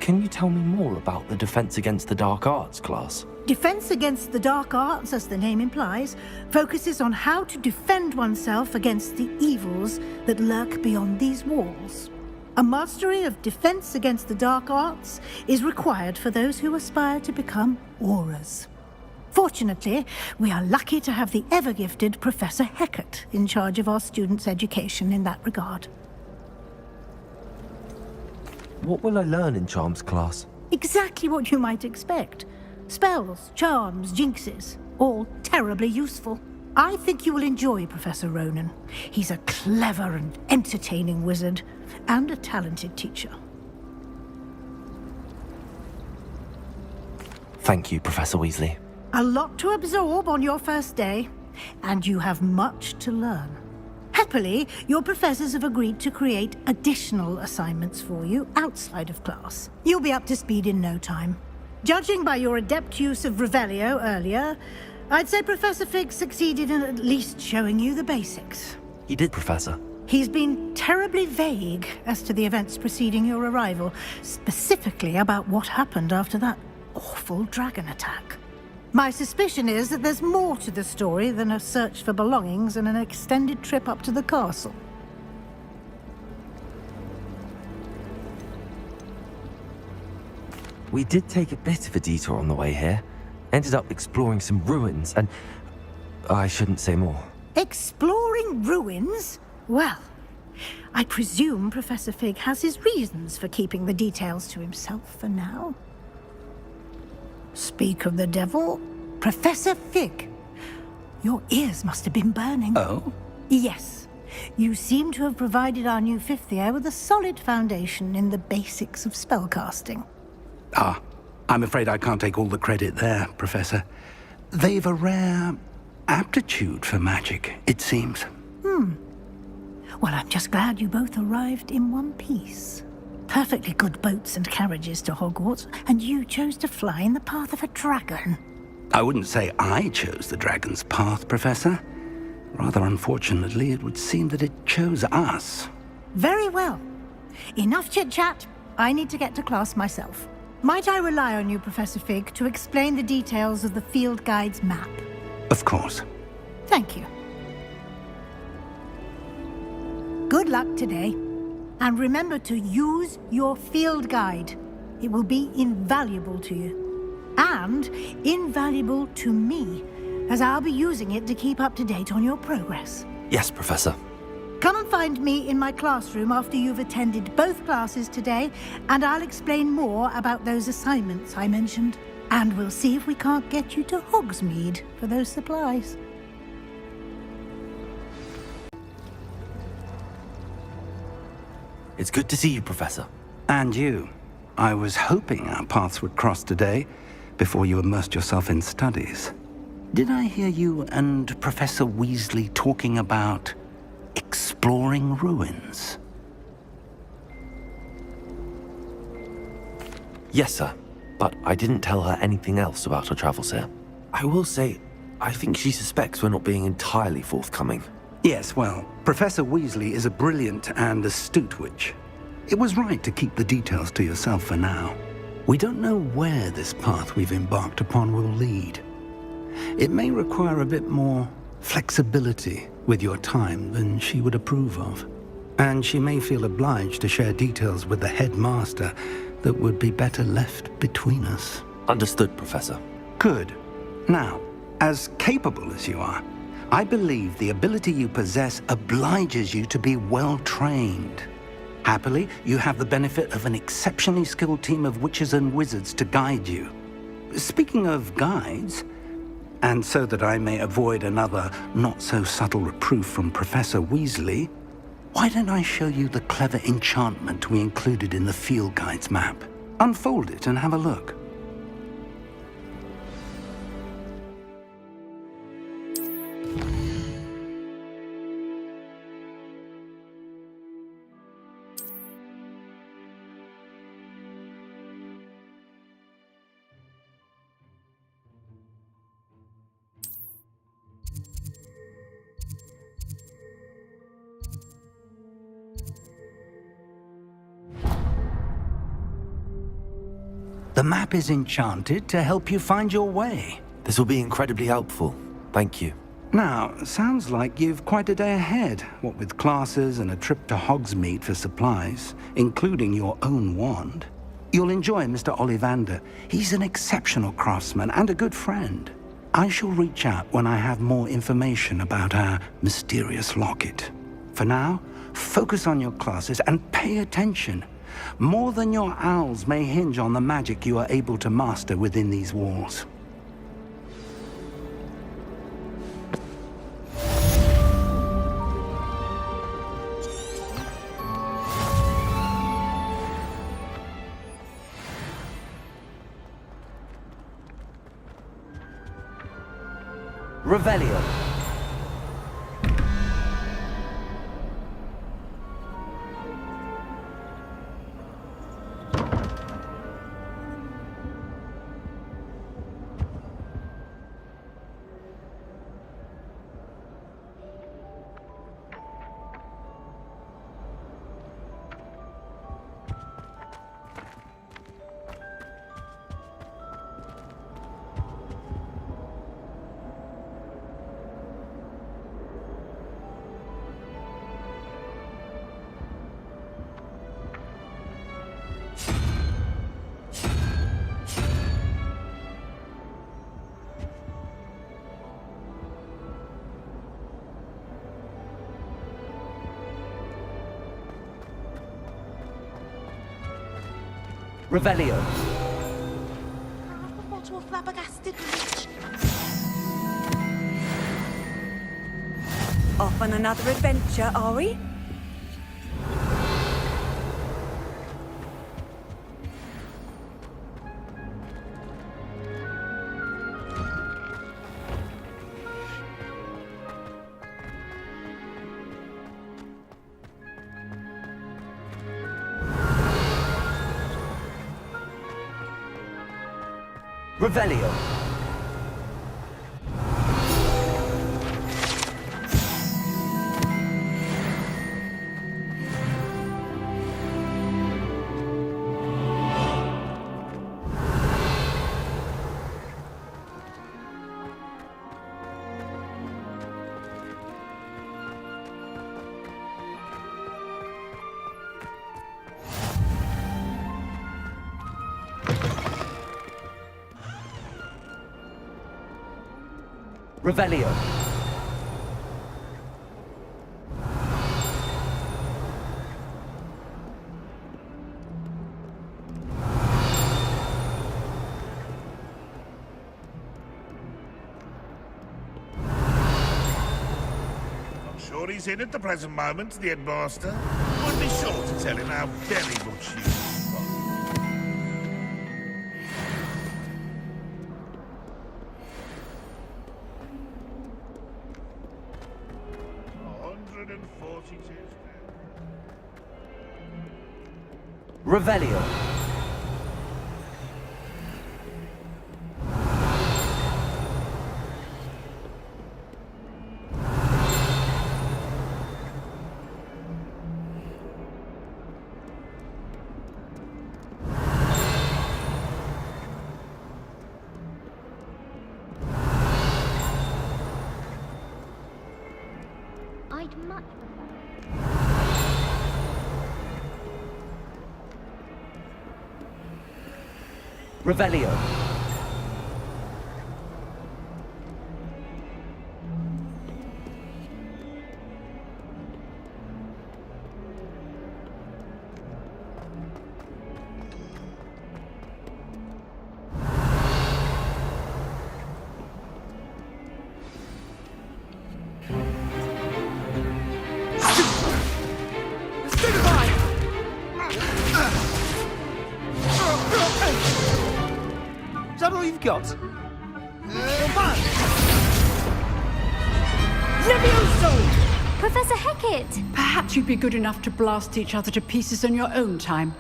Can you tell me more about the Defense Against the Dark Arts class? Defense Against the Dark Arts, as the name implies, focuses on how to defend oneself against the evils that lurk beyond these walls. A mastery of Defense Against the Dark Arts is required for those who aspire to become Aurors. Fortunately, we are lucky to have the ever-gifted Professor Hecat in charge of our students' education in that regard. What will I learn in Charms class? Exactly what you might expect. Spells, charms, jinxes, all terribly useful. I think you will enjoy Professor Ronan. He's a clever and entertaining wizard, and a talented teacher. Thank you, Professor Weasley. A lot to absorb on your first day, and you have much to learn. Happily, your professors have agreed to create additional assignments for you outside of class. You'll be up to speed in no time. Judging by your adept use of Revelio earlier, I'd say Professor Fig succeeded in at least showing you the basics. He did, Professor. He's been terribly vague as to the events preceding your arrival, specifically about what happened after that awful dragon attack. My suspicion is that there's more to the story than a search for belongings and an extended trip up to the castle. We did take a bit of a detour on the way here. Ended up exploring some ruins and... I shouldn't say more. Exploring ruins? Well, I presume Professor Fig has his reasons for keeping the details to himself for now. Speak of the devil, Professor Fig. Your ears must have been burning. Oh? Yes. You seem to have provided our new fifth year with a solid foundation in the basics of spellcasting. Ah, I'm afraid I can't take all the credit there, Professor. They've a rare aptitude for magic, it seems. Well, I'm just glad you both arrived in one piece. Perfectly good boats and carriages to Hogwarts, and you chose to fly in the path of a dragon. I wouldn't say I chose the dragon's path, Professor. Rather unfortunately, it would seem that it chose us. Very well. Enough chit-chat. I need to get to class myself. Might I rely on you, Professor Fig, to explain the details of the field guide's map? Of course. Thank you. Good luck today. And remember to use your field guide. It will be invaluable to you. And invaluable to me, as I'll be using it to keep up to date on your progress. Yes, Professor. Come and find me in my classroom after you've attended both classes today, and I'll explain more about those assignments I mentioned. And we'll see if we can't get you to Hogsmeade for those supplies. It's good to see you, Professor. And you. I was hoping our paths would cross today, before you immersed yourself in studies. Did I hear you and Professor Weasley talking about exploring ruins? Yes, sir. But I didn't tell her anything else about her travels here. I will say, I think she suspects we're not being entirely forthcoming. Yes, well, Professor Weasley is a brilliant and astute witch. It was right to keep the details to yourself for now. We don't know where this path we've embarked upon will lead. It may require a bit more flexibility with your time than she would approve of. And she may feel obliged to share details with the headmaster that would be better left between us. Understood, Professor. Good. Now, as capable as you are, I believe the ability you possess obliges you to be well-trained. Happily, you have the benefit of an exceptionally skilled team of witches and wizards to guide you. Speaking of guides, and so that I may avoid another not-so-subtle reproof from Professor Weasley, why don't I show you the clever enchantment we included in the field guide's map? Unfold it and have a look. The map is enchanted to help you find your way. This will be incredibly helpful. Thank you. Now, sounds like you've quite a day ahead, what with classes and a trip to Hogsmeade for supplies, including your own wand. You'll enjoy Mr. Ollivander. He's an exceptional craftsman and a good friend. I shall reach out when I have more information about our mysterious locket. For now, focus on your classes and pay attention. More than your owls may hinge on the magic you are able to master within these walls. Revelio. Revelio. A bottle of flabbergasted witch. Off on another adventure, are we? Revelio. Revelio. I'm sure he's in at the present moment, the headmaster. Would be sure to tell him how very much you Revelio. I'd much Revelio. Is that all you've got? Levioso! Professor Hecat! Perhaps you'd be good enough to blast each other to pieces in your own time.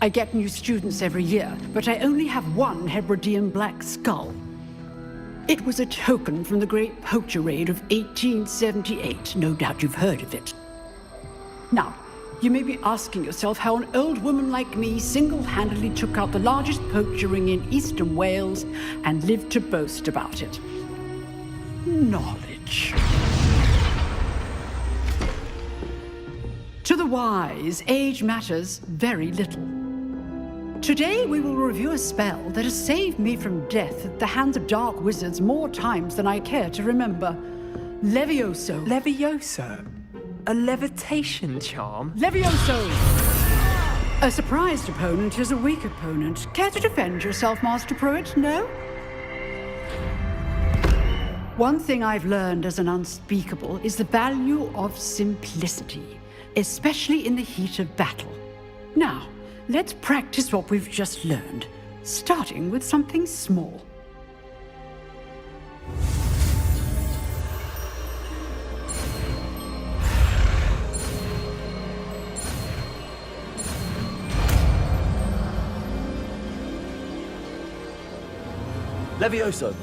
I get new students every year, but I only have one Hebridean black skull. It was a token from the Great Poacher Raid of 1878. No doubt you've heard of it. Now, you may be asking yourself how an old woman like me single-handedly took out the largest poacher ring in eastern Wales and lived to boast about it. Knowledge. To the wise, age matters very little. Today we will review a spell that has saved me from death at the hands of dark wizards more times than I care to remember. Levioso. Levioso? A levitation charm? Levioso! A surprised opponent is a weak opponent. Care to defend yourself, Master Pruitt? No? One thing I've learned as an unspeakable is the value of simplicity, especially in the heat of battle. Now, let's practice what we've just learned, starting with something small. Levioso.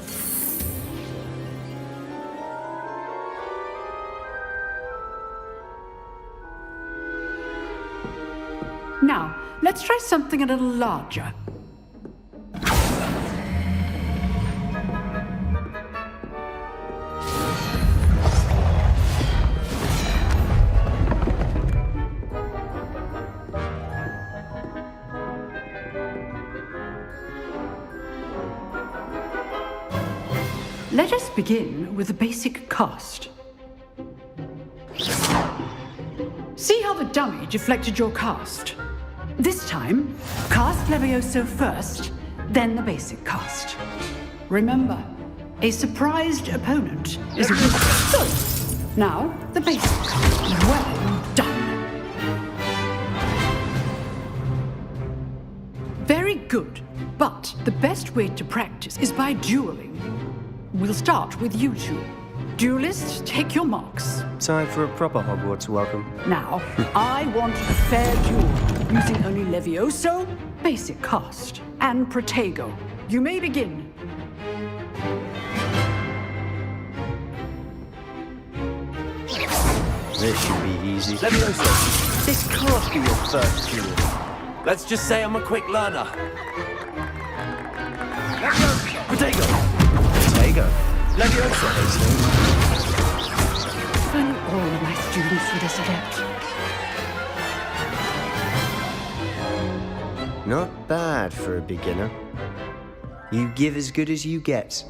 Now, let's try something a little larger. Let us begin with the basic cast. See how the dummy deflected your cast? This time, cast Levioso first, then the basic cast. Remember, a surprised opponent is a wizard. Good. Now, the basic cast. Well done. Very good. But the best way to practice is by dueling. We'll start with you two. Duelists, take your marks. Time for a proper Hogwarts welcome. Now, I want a fair duel, using only Levioso, basic cast, and Protego. You may begin. This should be easy. Levioso, this can't be your first duel. Let's just say I'm a quick learner. Protego! Protego? Levioso. If only all of my students were this adept. Not bad for a beginner. You give as good as you get.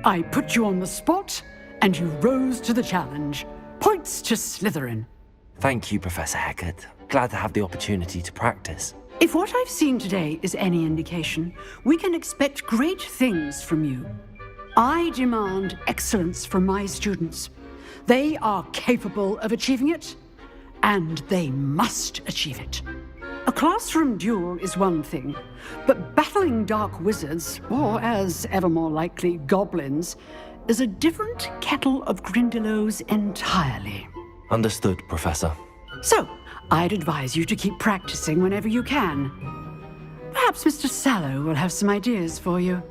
I put you on the spot, and you rose to the challenge. Points to Slytherin. Thank you, Professor Hecat. Glad to have the opportunity to practice. If what I've seen today is any indication, we can expect great things from you. I demand excellence from my students. They are capable of achieving it, and they must achieve it. A classroom duel is one thing, but battling dark wizards, or as ever more likely, goblins, is a different kettle of Grindylows entirely. Understood, Professor. So, I'd advise you to keep practicing whenever you can. Perhaps Mr. Sallow will have some ideas for you.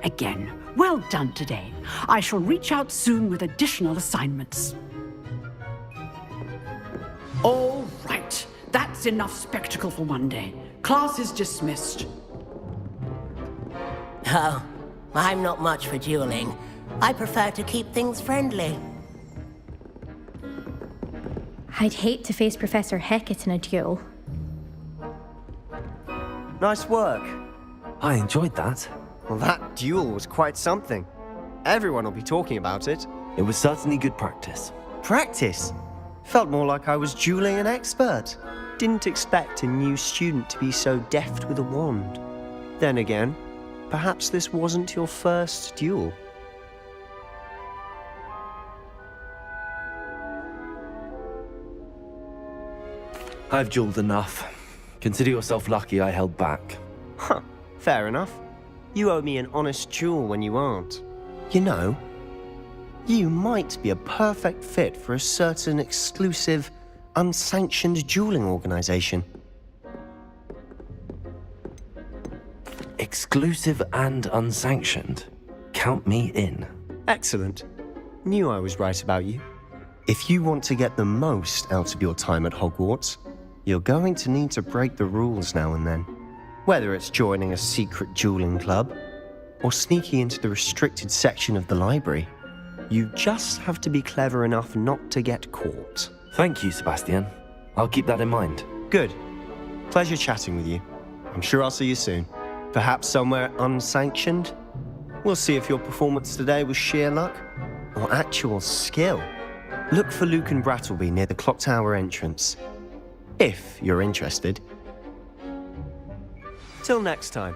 Again, well done today. I shall reach out soon with additional assignments. All right. That's enough spectacle for one day. Class is dismissed. Oh, I'm not much for dueling. I prefer to keep things friendly. I'd hate to face Professor Hecat in a duel. Nice work. I enjoyed that. Well, that duel was quite something. Everyone will be talking about it. It was certainly good practice. Practice? Felt more like I was dueling an expert. Didn't expect a new student to be so deft with a wand. Then again, perhaps this wasn't your first duel. I've dueled enough. Consider yourself lucky I held back. Huh, fair enough. You owe me an honest duel when you aren't. You know, you might be a perfect fit for a certain exclusive, unsanctioned dueling organization. Exclusive and unsanctioned? Count me in. Excellent. Knew I was right about you. If you want to get the most out of your time at Hogwarts, you're going to need to break the rules now and then. Whether it's joining a secret dueling club, or sneaking into the restricted section of the library, you just have to be clever enough not to get caught. Thank you, Sebastian. I'll keep that in mind. Good. Pleasure chatting with you. I'm sure I'll see you soon. Perhaps somewhere unsanctioned? We'll see if your performance today was sheer luck or actual skill. Look for Luke and Brattleby near the clock tower entrance, if you're interested. Till next time.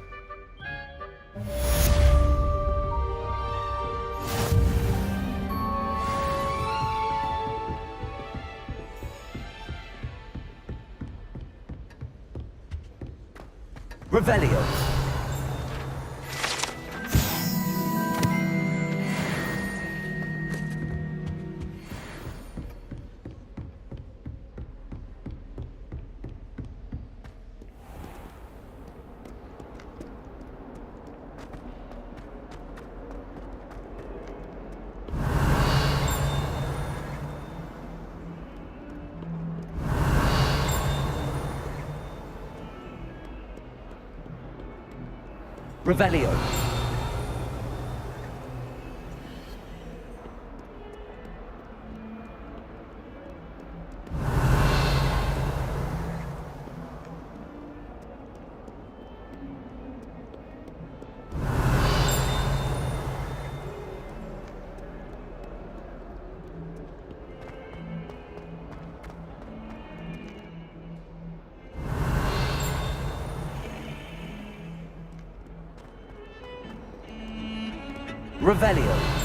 Revelio. Revelio. Revelio.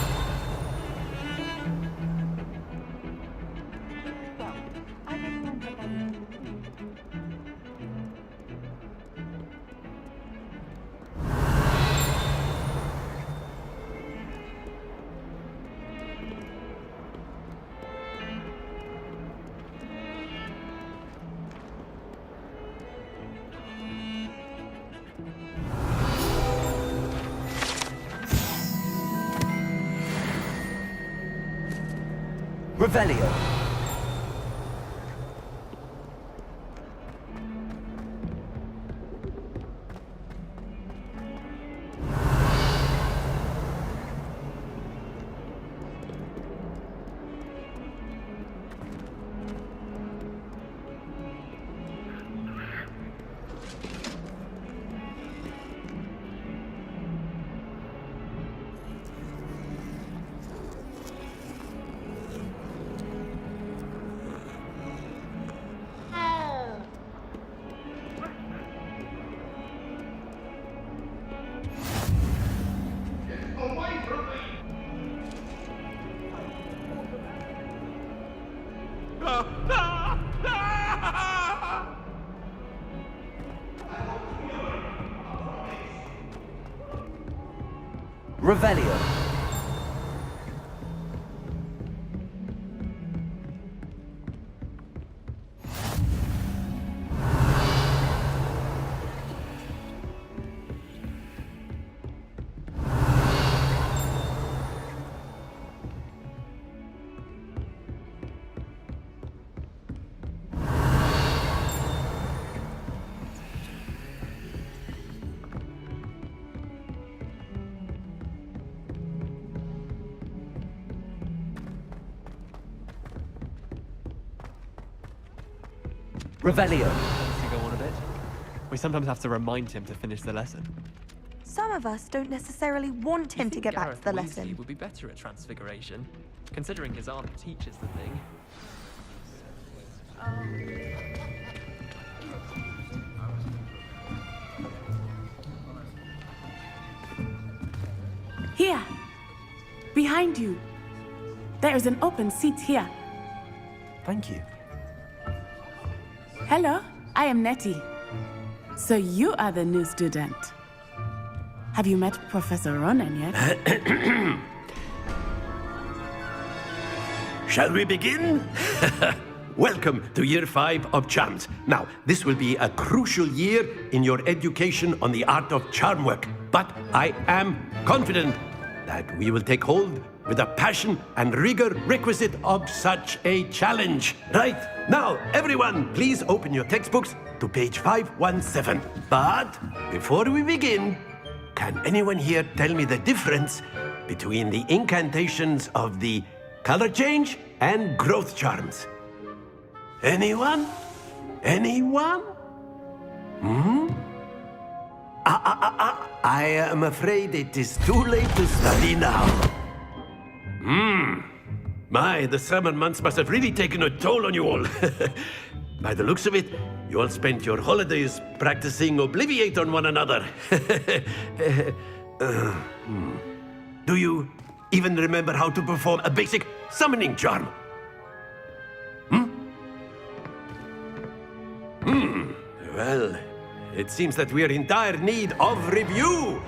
Revelio. Revelio. Revelio. To go on a bit. We sometimes have to remind him to finish the lesson. Some of us don't necessarily want him to get back to the lesson. He would be better at transfiguration, considering his aunt teaches the thing. Here. Behind you. There is an open seat here. Thank you. Hello, I am Nettie. So you are the new student. Have you met Professor Ronan yet? Shall we begin? Welcome to Year 5 of Charms. Now, this will be a crucial year in your education on the art of charm work. But I am confident that we will take hold with the passion and rigor requisite of such a challenge. Right, now, everyone, please open your textbooks to page 517. But before we begin, can anyone here tell me the difference between the incantations of the color change and growth charms? Anyone? Anyone? I am afraid it is too late to study now. My, the summer months must have really taken a toll on you all. By the looks of it, you all spent your holidays practicing Obliviate on one another. Do you even remember how to perform a basic summoning charm? Well, it seems that we are in dire need of review.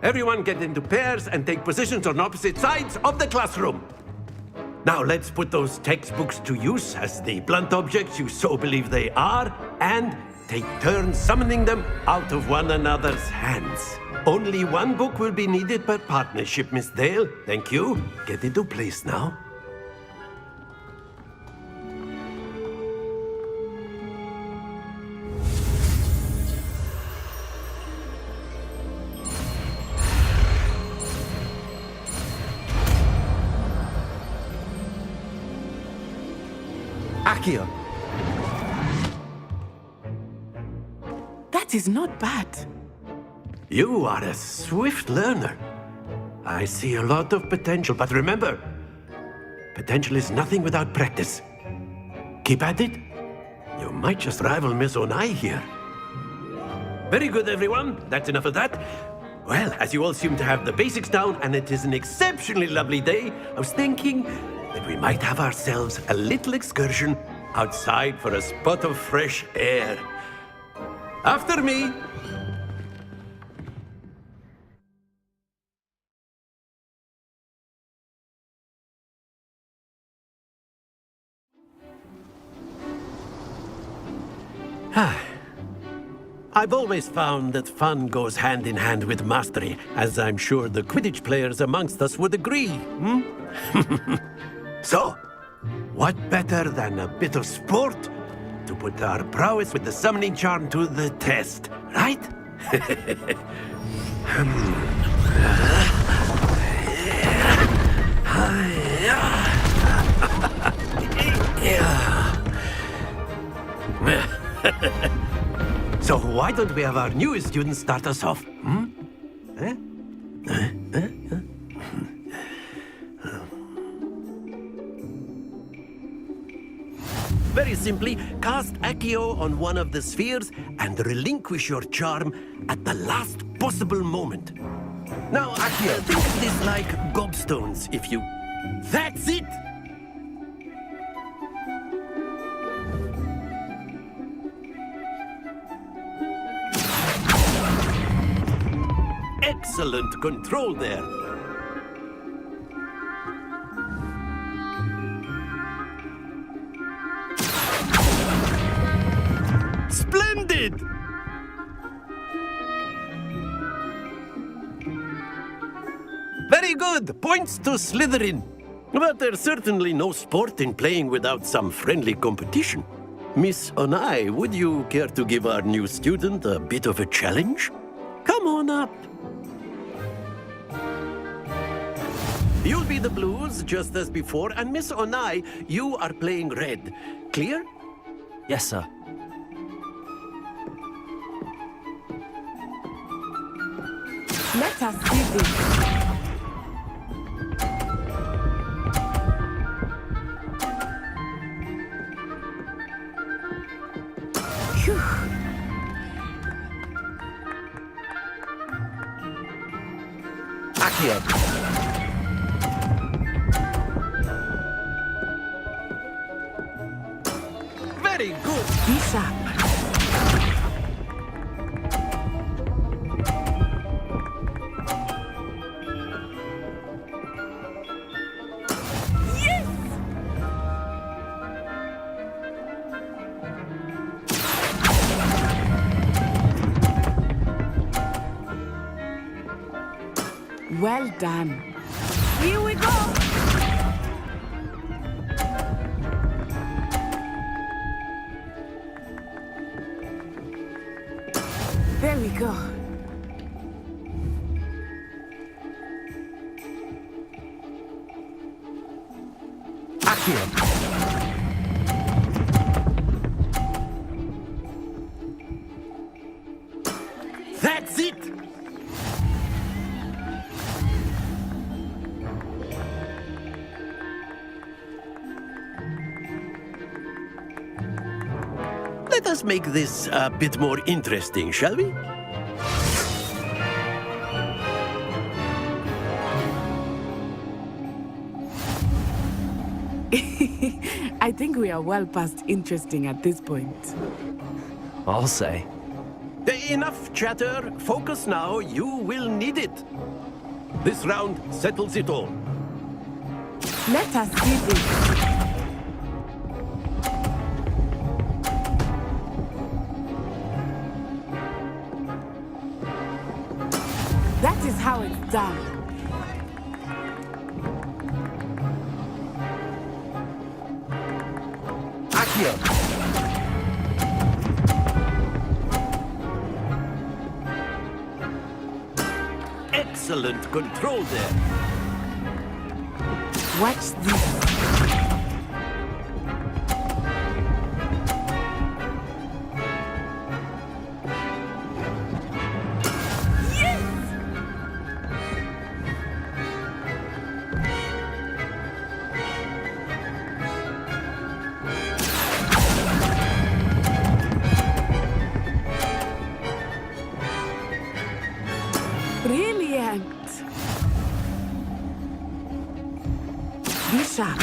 Everyone get into pairs and take positions on opposite sides of the classroom. Now let's put those textbooks to use as the blunt objects you so believe they are, and take turns summoning them out of one another's hands. Only one book will be needed per partnership, Miss Dale. Thank you. Get into place now. Accio. That is not bad. You are a swift learner. I see a lot of potential, but remember, potential is nothing without practice. Keep at it. You might just rival Miss Onai here. Very good, everyone. That's enough of that. Well, as you all seem to have the basics down and it is an exceptionally lovely day, I was thinking that we might have ourselves a little excursion outside for a spot of fresh air. After me. I've always found that fun goes hand in hand with mastery, as I'm sure the Quidditch players amongst us would agree. So, what better than a bit of sport to put our prowess with the summoning charm to the test, right? So why don't we have our newest student start us off? Very simply, cast Accio on one of the spheres and relinquish your charm at the last possible moment. Now, Accio, think of this like gobstones, if you... That's it! Excellent control there. Splendid! Very good. Points to Slytherin. But there's certainly no sport in playing without some friendly competition. Miss Onai, would you care to give our new student a bit of a challenge? Come on up. You'll be the blues, just as before, and Miss Onai, you are playing red. Clear? Yes, sir. Let us see this. Phew. Accio. Very good. Be sharp. Well done. Here we go. There we go. Accio. That's it. Let us make this a bit more interesting, shall we? I think we are well past interesting at this point. I'll say. Enough chatter. Focus now. You will need it. This round settles it all. Let us see this. That is how it's done. Accio. Excellent control there. Watch this. Be sharp.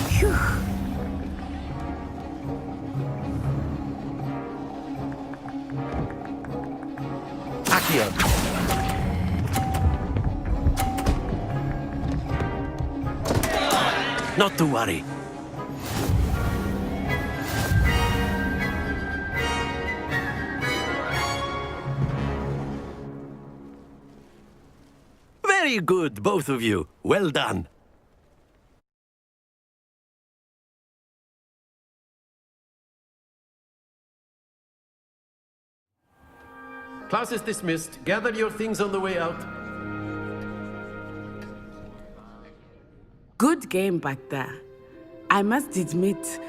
Phew. Accio. Not to worry. Very good, both of you. Well done. Class is dismissed. Gather your things on the way out. Good game back there. I must admit,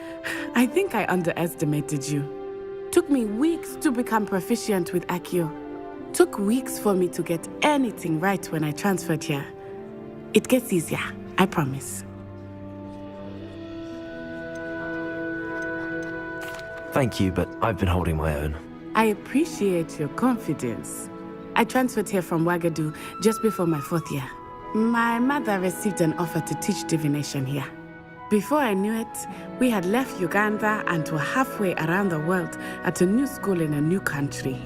I think I underestimated you. Took me weeks to become proficient with Accio. Took weeks for me to get anything right when I transferred here. It gets easier, I promise. Thank you, but I've been holding my own. I appreciate your confidence. I transferred here from Wagadu just before my 4th year. My mother received an offer to teach divination here. Before I knew it, we had left Uganda and were halfway around the world at a new school in a new country.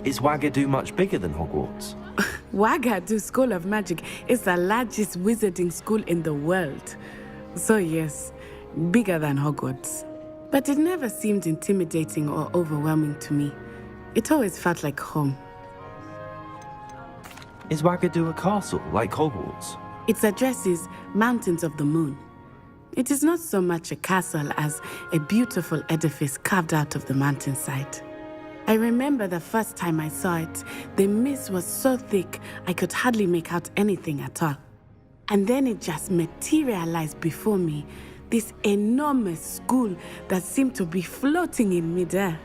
Is Wagadu much bigger than Hogwarts? Wagadu School of Magic is the largest wizarding school in the world. So yes, bigger than Hogwarts. But it never seemed intimidating or overwhelming to me. It always felt like home. Is Wagadu a castle, like Hogwarts? Its address is Mountains of the Moon. It is not so much a castle as a beautiful edifice carved out of the mountainside. I remember the first time I saw it, the mist was so thick I could hardly make out anything at all. And then it just materialized before me, this enormous school that seemed to be floating in midair.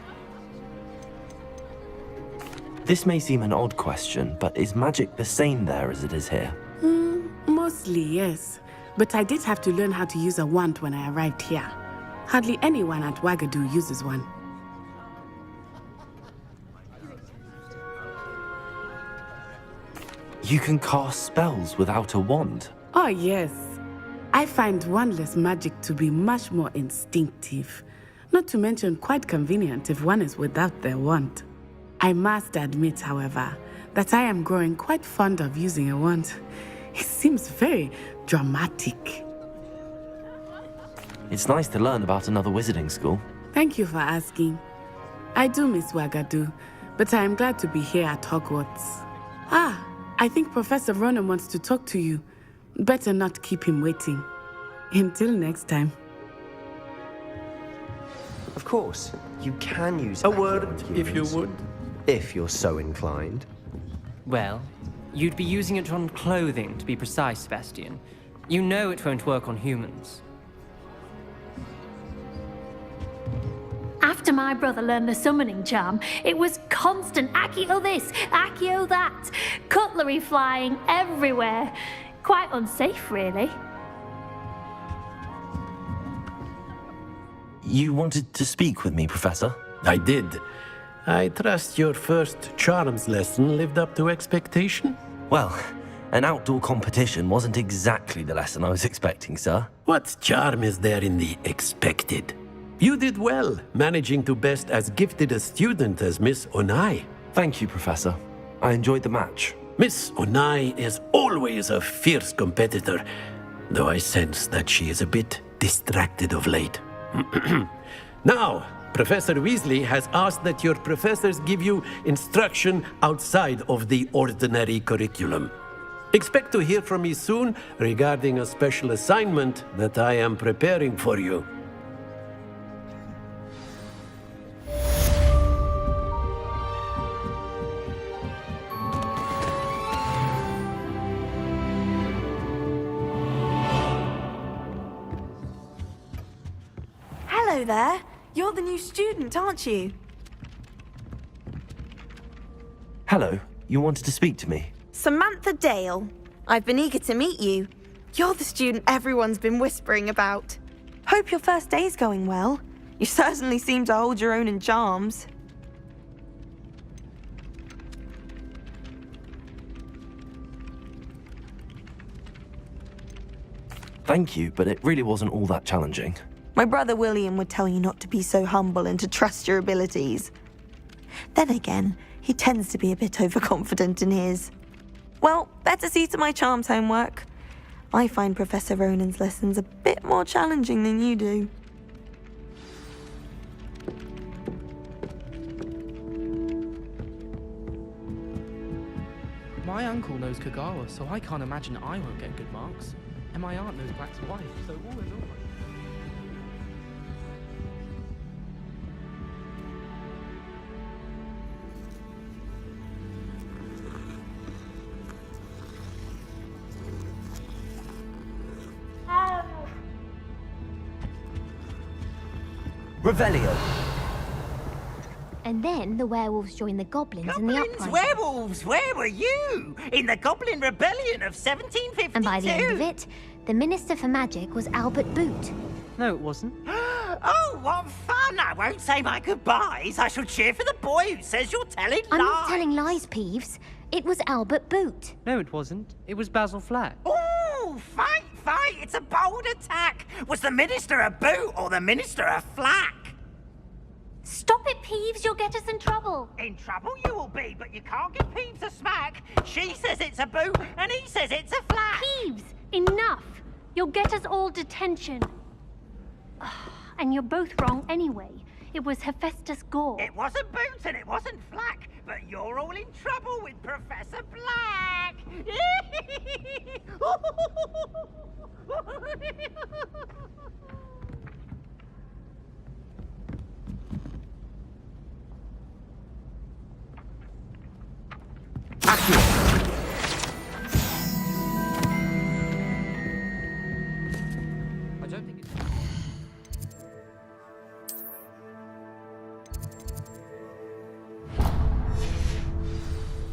This may seem an odd question, but is magic the same there as it is here? Mostly, yes. But I did have to learn how to use a wand when I arrived here. Hardly anyone at Wagadu uses one. You can cast spells without a wand? Oh, yes. I find wandless magic to be much more instinctive. Not to mention quite convenient if one is without their wand. I must admit, however, that I am growing quite fond of using a wand. It seems very dramatic. It's nice to learn about another wizarding school. Thank you for asking. I do miss Wagadu, but I am glad to be here at Hogwarts. I think Professor Ronan wants to talk to you. Better not keep him waiting. Until next time. Of course, you can use a word, if you would. If you're so inclined. Well, you'd be using it on clothing, to be precise, Sebastian. You know it won't work on humans. After my brother learned the summoning charm, it was constant Accio this, Accio that. Cutlery flying everywhere. Quite unsafe, really. You wanted to speak with me, Professor? I did. I trust your first charms lesson lived up to expectation? Well, an outdoor competition wasn't exactly the lesson I was expecting, sir. What charm is there in the expected? You did well, managing to best as gifted a student as Miss Onai. Thank you, Professor. I enjoyed the match. Miss Onai is always a fierce competitor, though I sense that she is a bit distracted of late. Now, Professor Weasley has asked that your professors give you instruction outside of the ordinary curriculum. Expect to hear from me soon regarding a special assignment that I am preparing for you. Hello there. You're the new student, aren't you? Hello. You wanted to speak to me? Samantha Dale. I've been eager to meet you. You're the student everyone's been whispering about. Hope your first day's going well. You certainly seem to hold your own in charms. Thank you, but it really wasn't all that challenging. My brother William would tell you not to be so humble and to trust your abilities. Then again, he tends to be a bit overconfident in his. Well, better see to my charms homework. I find Professor Ronan's lessons a bit more challenging than you do. My uncle knows Kagawa, so I can't imagine I won't get good marks. And my aunt knows Black's wife, so all in all... Revelio. And then the werewolves joined the goblins in the uprising. Werewolves, where were you? In the Goblin Rebellion of 1752? And by the end of it, the Minister for Magic was Albert Boot. No, it wasn't. Oh, what fun! I won't say my goodbyes. I shall cheer for the boy who says you're telling lies. I'm not telling lies, Peeves. It was Albert Boot. No, it wasn't. It was Basil Flack. Oh, fight! It's a bold attack. Was the Minister a boot or the Minister a flack? Stop it, Peeves. You'll get us in trouble. In trouble you will be, but you can't give Peeves a smack. She says it's a boot, and he says it's a flack. Peeves, enough. You'll get us all detention. And you're both wrong anyway. It was Hephaestus Gore. It wasn't boot and it wasn't flack, but you're all in trouble with Professor Black. I don't think it's...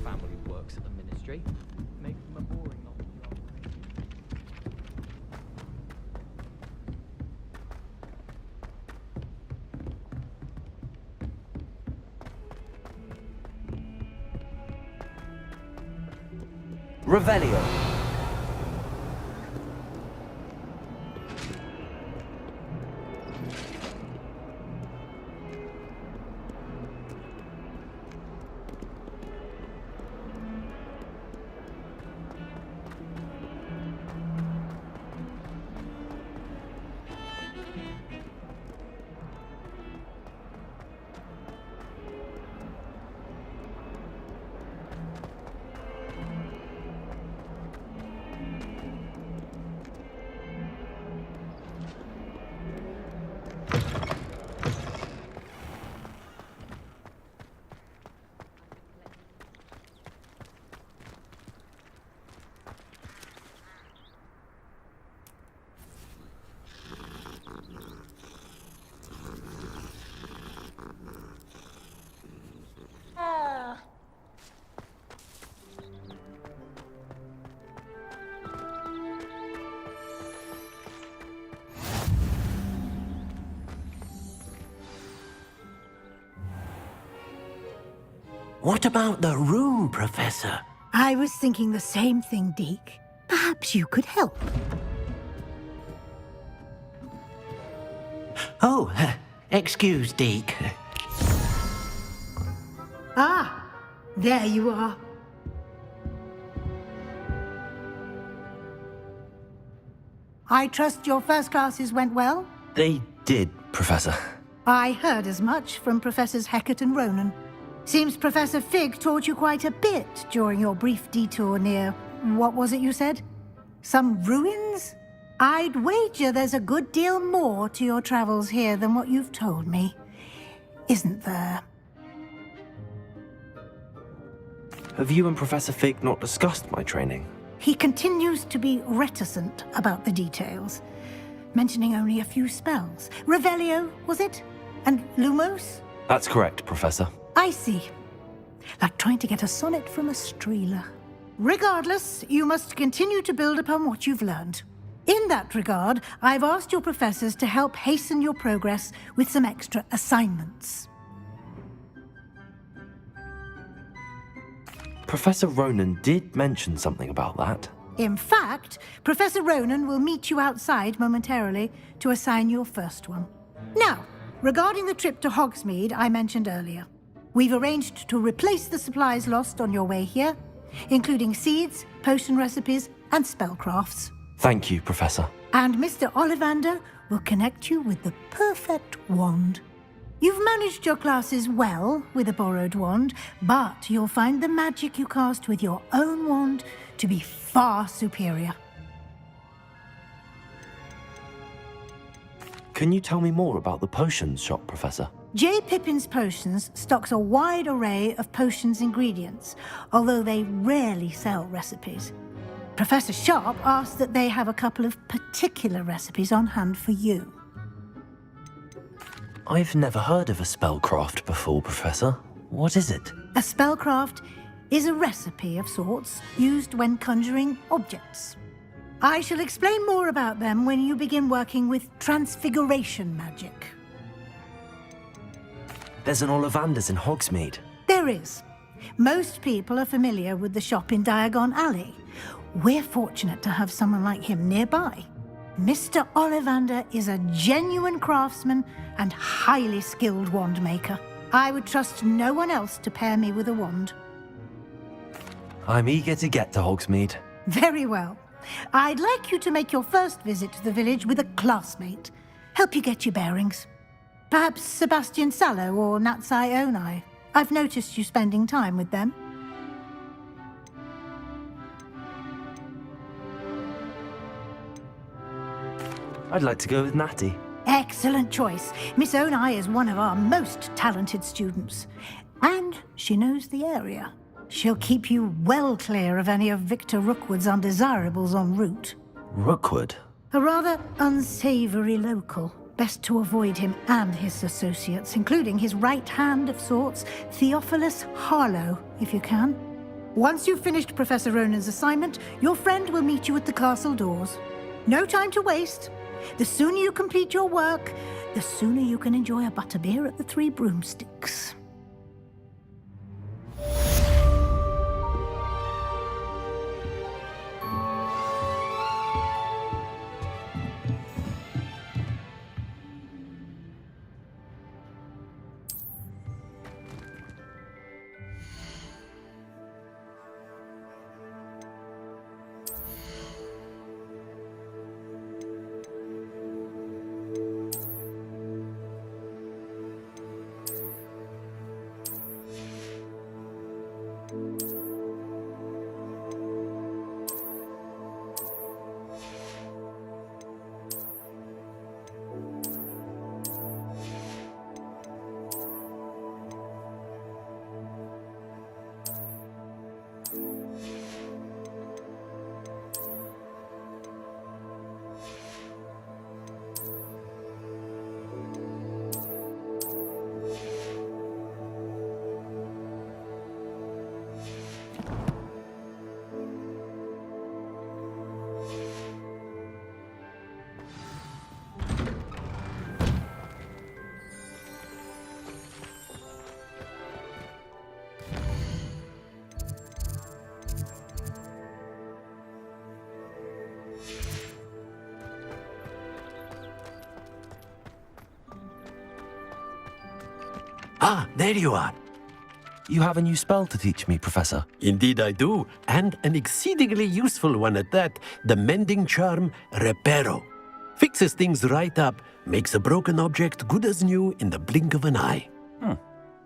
Family works at the ministry. Make them a boring old job. Revelio. What about the room, Professor? I was thinking the same thing, Deke. Perhaps you could help. Oh, excuse, Deke. Ah, there you are. I trust your first classes went well? They did, Professor. I heard as much from Professors Hecat and Ronan. Seems Professor Fig taught you quite a bit during your brief detour near... what was it you said? Some ruins? I'd wager there's a good deal more to your travels here than what you've told me. Isn't there? Have you and Professor Fig not discussed my training? He continues to be reticent about the details, mentioning only a few spells. Revelio, was it? And Lumos? That's correct, Professor. I see. Like trying to get a sonnet from a streeler. Regardless, you must continue to build upon what you've learned. In that regard, I've asked your professors to help hasten your progress with some extra assignments. Professor Ronan did mention something about that. In fact, Professor Ronan will meet you outside momentarily to assign your first one. Now, regarding the trip to Hogsmeade I mentioned earlier, we've arranged to replace the supplies lost on your way here, including seeds, potion recipes, and spellcrafts. Thank you, Professor. And Mr. Ollivander will connect you with the perfect wand. You've managed your classes well with a borrowed wand, but you'll find the magic you cast with your own wand to be far superior. Can you tell me more about the potions shop, Professor? J. Pippin's Potions stocks a wide array of potions ingredients, although they rarely sell recipes. Professor Sharp asked that they have a couple of particular recipes on hand for you. I've never heard of a spellcraft before, Professor. What is it? A spellcraft is a recipe of sorts used when conjuring objects. I shall explain more about them when you begin working with transfiguration magic. There's an Ollivander's in Hogsmeade. There is. Most people are familiar with the shop in Diagon Alley. We're fortunate to have someone like him nearby. Mr. Ollivander is a genuine craftsman and highly skilled wand maker. I would trust no one else to pair me with a wand. I'm eager to get to Hogsmeade. Very well. I'd like you to make your first visit to the village with a classmate. Help you get your bearings. Perhaps Sebastian Sallow or Natsai Onai. I've noticed you spending time with them. I'd like to go with Natty. Excellent choice. Miss Onai is one of our most talented students. And she knows the area. She'll keep you well clear of any of Victor Rookwood's undesirables en route. Rookwood? A rather unsavory local. Best to avoid him and his associates, including his right hand of sorts, Theophilus Harlow, if you can. Once you've finished Professor Ronan's assignment, your friend will meet you at the castle doors. No time to waste. The sooner you complete your work, the sooner you can enjoy a butterbeer at the Three Broomsticks. Ah, there you are. You have a new spell to teach me, Professor. Indeed I do, and an exceedingly useful one at that, the mending charm Reparo. Fixes things right up, makes a broken object good as new in the blink of an eye.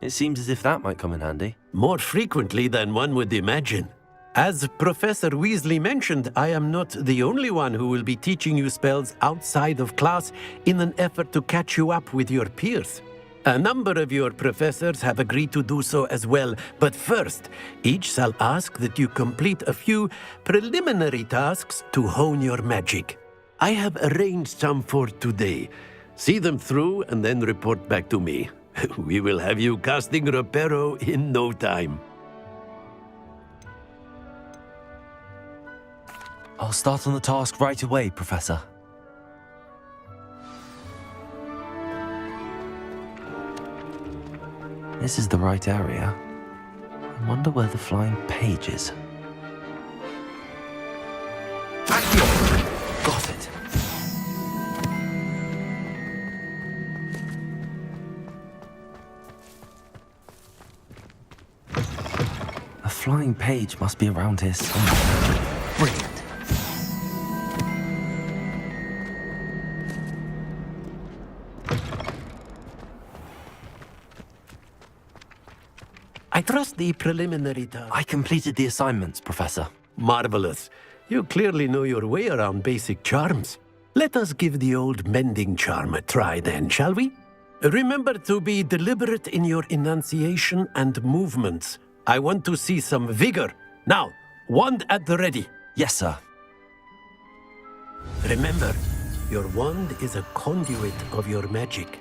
It seems as if that might come in handy. More frequently than one would imagine. As Professor Weasley mentioned, I am not the only one who will be teaching you spells outside of class in an effort to catch you up with your peers. A number of your professors have agreed to do so as well, but first, each shall ask that you complete a few preliminary tasks to hone your magic. I have arranged some for today. See them through and then report back to me. We will have you casting Reparo in no time. I'll start on the task right away, Professor. This is the right area. I wonder where the flying page is. Got it. A flying page must be around here somewhere. Brilliant. I trust the preliminary task. I completed the assignments, Professor. Marvelous. You clearly know your way around basic charms. Let us give the old mending charm a try then, shall we? Remember to be deliberate in your enunciation and movements. I want to see some vigor. Now, wand at the ready. Yes, sir. Remember, your wand is a conduit of your magic.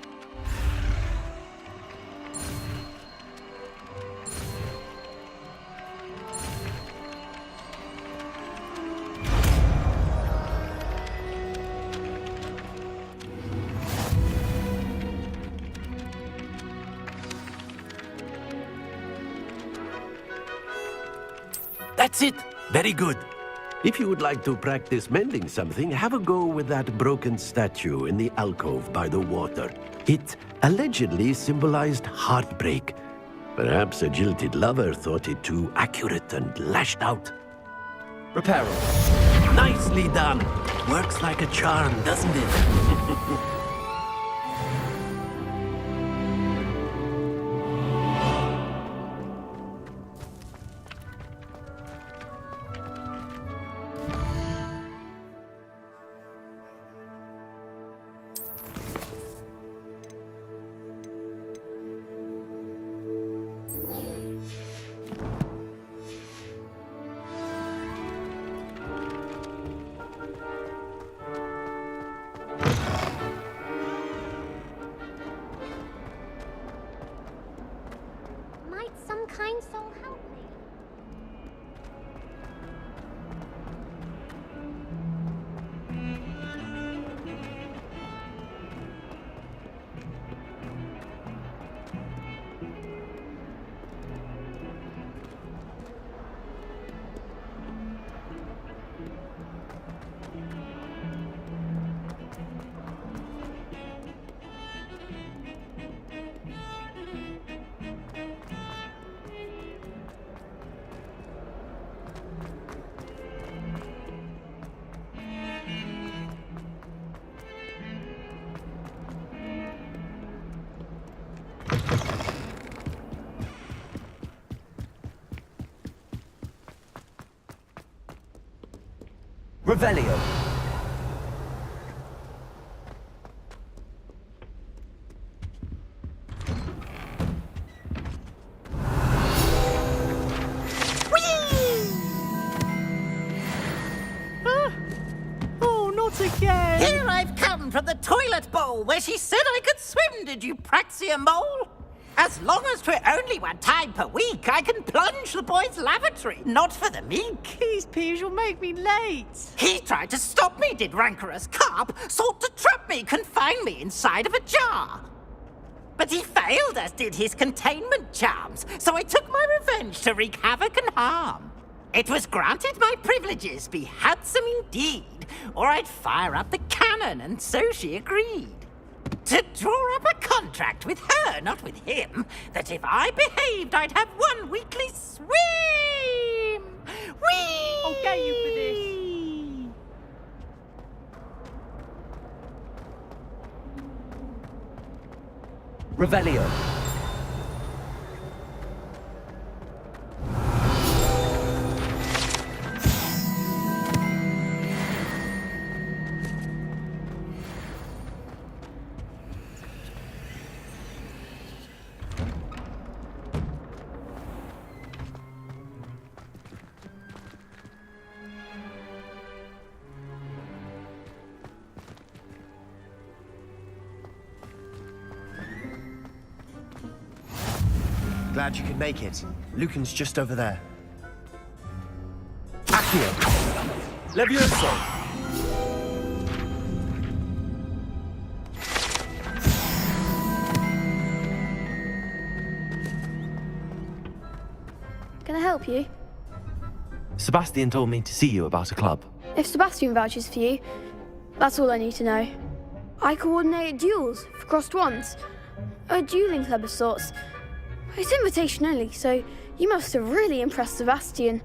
That's it! Very good. If you would like to practice mending something, have a go with that broken statue in the alcove by the water. It allegedly symbolized heartbreak. Perhaps a jilted lover thought it too accurate and lashed out. Repair it. Nicely done! Works like a charm, doesn't it? Might some kind soul help me? Revelio. Oh, not again! Here I've come from the toilet bowl where she said I could swim, did you praxia mole? As long as 'twere only one time per week, I can plunge the boy's lavatory, not for the meek. These peas will make me late. He tried to stop me, did rancorous carp, sought to trap me, confine me inside of a jar. But he failed, as did his containment charms, so I took my revenge to wreak havoc and harm. It was granted my privileges be handsome indeed, or I'd fire up the cannon, and so she agreed. To draw up a contract with her, not with him, that if I behaved, I'd have one weekly swim! Whee! I'll get you for this. Revelio. Glad you could make it. Lucan's just over there. Accio! Levioso! Can I help you? Sebastian told me to see you about a club. If Sebastian vouches for you, that's all I need to know. I coordinate duels for crossed wands. A dueling club of sorts. It's invitation only, so you must have really impressed Sebastian.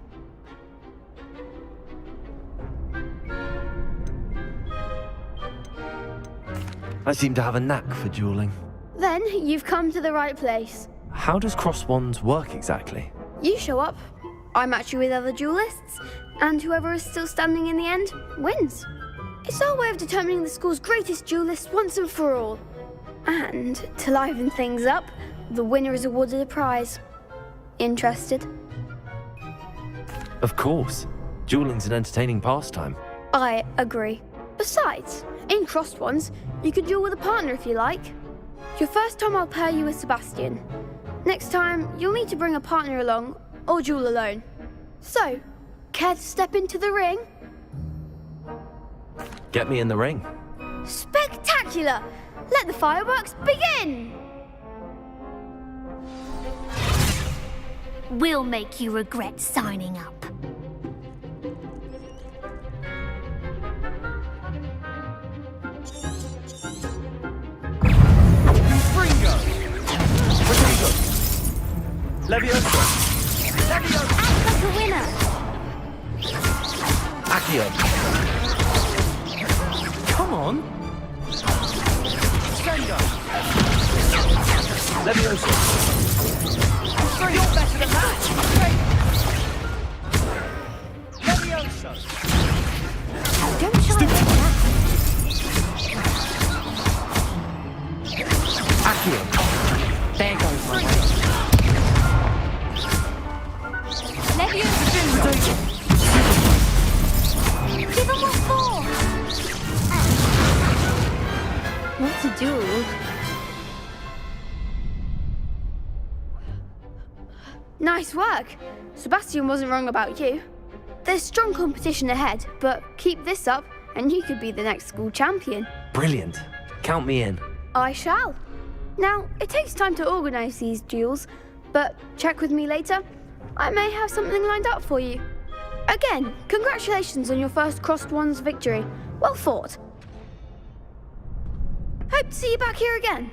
I seem to have a knack for dueling. Then you've come to the right place. How does cross wands work exactly? You show up, I match you with other duelists, and whoever is still standing in the end wins. It's our way of determining the school's greatest duelist once and for all. And to liven things up, the winner is awarded a prize. Interested? Of course. Dueling's an entertaining pastime. I agree. Besides, in crossed ones, you can duel with a partner if you like. Your first time I'll pair you with Sebastian. Next time, you'll need to bring a partner along, or duel alone. So, care to step into the ring? Get me in the ring. Spectacular! Let the fireworks begin! We'll make you regret signing up. Fringo! Potato! Levioso! Levioso! Act like a winner! Accio! Come on! Sengo! Levioso! You're better than that! Levioso! Don't show it like that. Accio! There goes my way. Levioso! Give him what for! What's a duel? Nice work! Sebastian wasn't wrong about you. There's strong competition ahead, but keep this up and you could be the next school champion. Brilliant. Count me in. I shall. Now, it takes time to organise these duels, but check with me later. I may have something lined up for you. Again, congratulations on your first crossed wands victory. Well fought. Hope to see you back here again.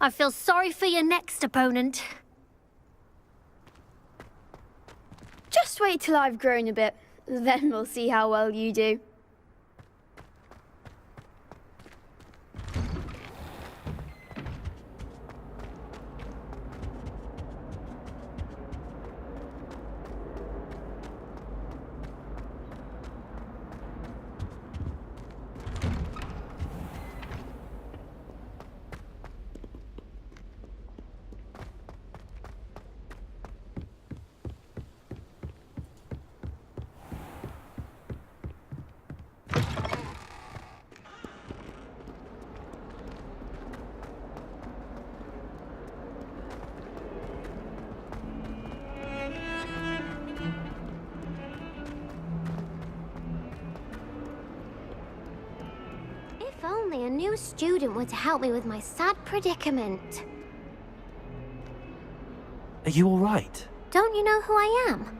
I feel sorry for your next opponent. Just wait till I've grown a bit, then we'll see how well you do. If only a new student were to help me with my sad predicament. Are you all right? Don't you know who I am?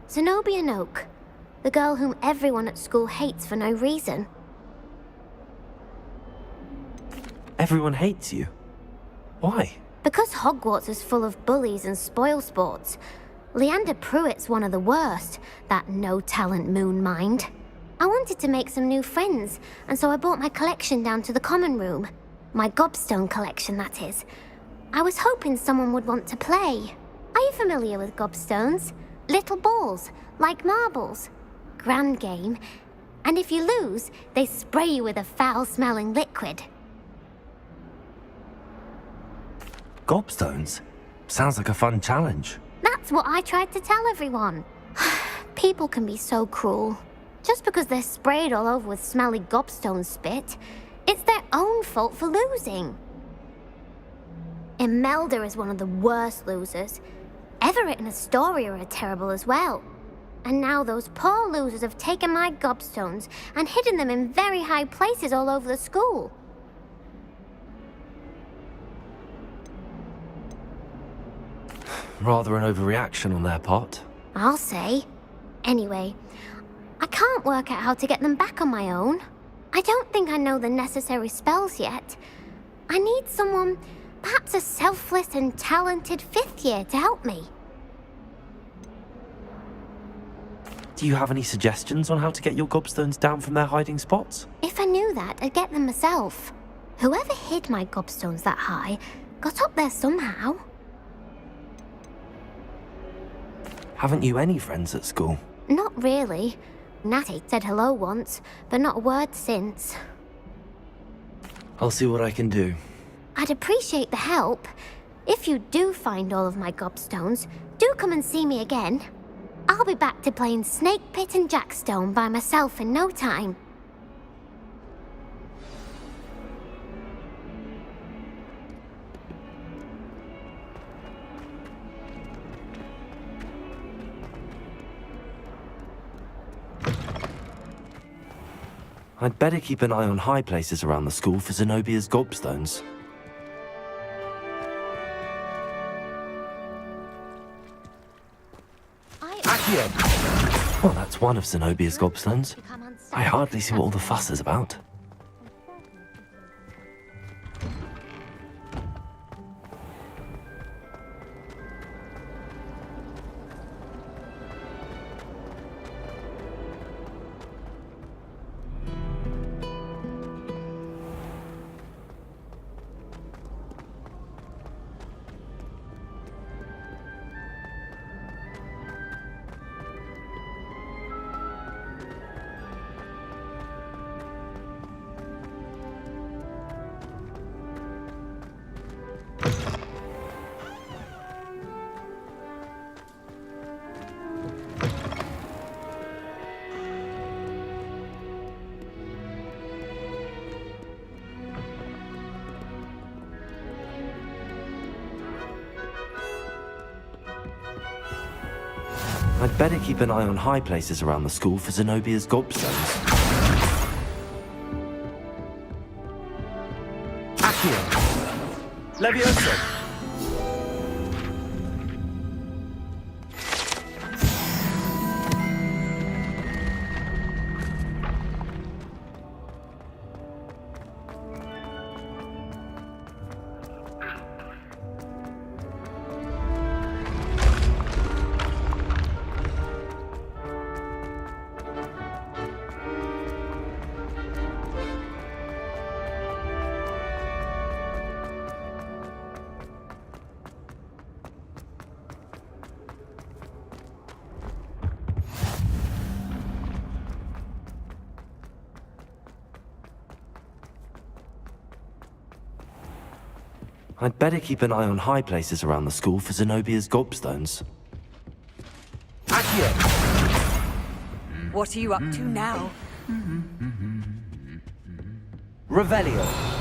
Zenobia Noak, the girl whom everyone at school hates for no reason. Everyone hates you. Why? Because Hogwarts is full of bullies and spoilsports. Leander Pruitt's one of the worst, that no-talent moon mind. I wanted to make some new friends, and so I brought my collection down to the common room. My gobstone collection, that is. I was hoping someone would want to play. Are you familiar with gobstones? Little balls, like marbles. Grand game. And if you lose, they spray you with a foul-smelling liquid. Gobstones? Sounds like a fun challenge. That's what I tried to tell everyone. People can be so cruel. Just because they're sprayed all over with smelly gobstone spit, it's their own fault for losing. Imelda is one of the worst losers. Everett and Astoria are terrible as well. And now those poor losers have taken my gobstones and hidden them in very high places all over the school. Rather an overreaction on their part. I'll say. Anyway, I can't work out how to get them back on my own. I don't think I know the necessary spells yet. I need someone, perhaps a selfless and talented 5th year to help me. Do you have any suggestions on how to get your gobstones down from their hiding spots? If I knew that, I'd get them myself. Whoever hid my gobstones that high got up there somehow. Haven't you any friends at school? Not really. Natty said hello once, but not a word since. I'll see what I can do. I'd appreciate the help. If you do find all of my gobstones, do come and see me again. I'll be back to playing Snake Pit and Jackstone by myself in no time. I'd better keep an eye on high places around the school for Zenobia's gobstones. Well, that's one of Zenobia's gobstones. I hardly see what all the fuss is about. I'd better keep an eye on high places around the school for Zenobia's gobstones. Accio! Levioso! I'd better keep an eye on high places around the school for Zenobia's gobstones. Accio! What are you up to now? Revelio!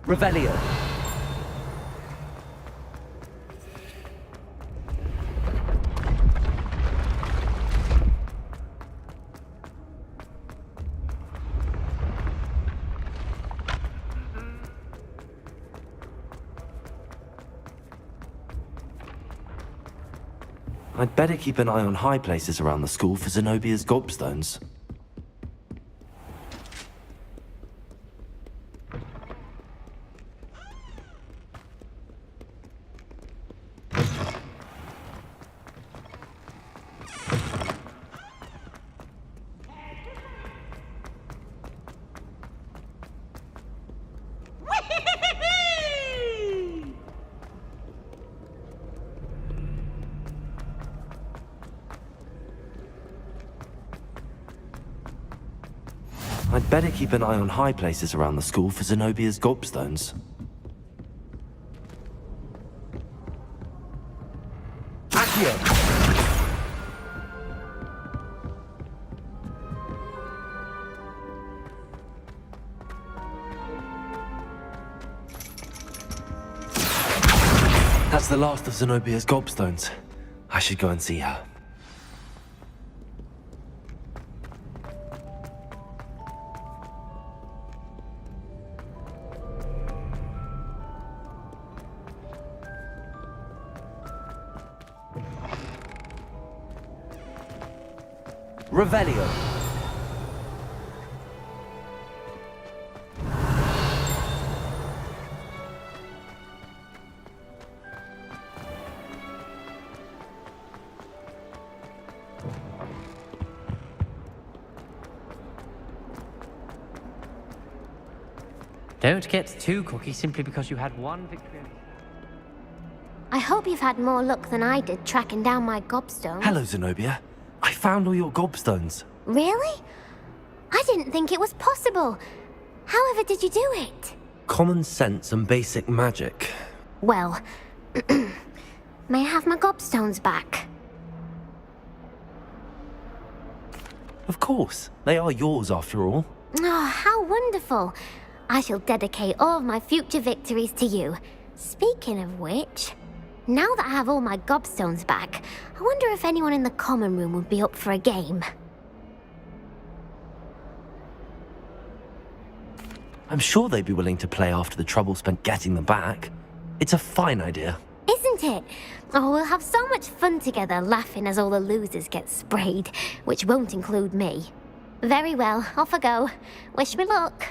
Revelio. I'd better keep an eye on high places around the school for Zenobia's gobstones. I'd better keep an eye on high places around the school for Zenobia's gobstones. Accio! That's the last of Zenobia's gobstones. I should go and see her. Revelio. Don't get too cocky simply because you had one victory. I hope you've had more luck than I did tracking down my gobstones. Hello, Zenobia. I found all your gobstones. Really? I didn't think it was possible. However did you do it? Common sense and basic magic. Well, may I have my gobstones back? Of course. They are yours after all. Oh, how wonderful. I shall dedicate all of my future victories to you. Speaking of which, now that I have all my gobstones back, I wonder if anyone in the common room would be up for a game. I'm sure they'd be willing to play after the trouble spent getting them back. It's a fine idea. Isn't it? Oh, we'll have so much fun together laughing as all the losers get sprayed, which won't include me. Very well, off I go. Wish me luck.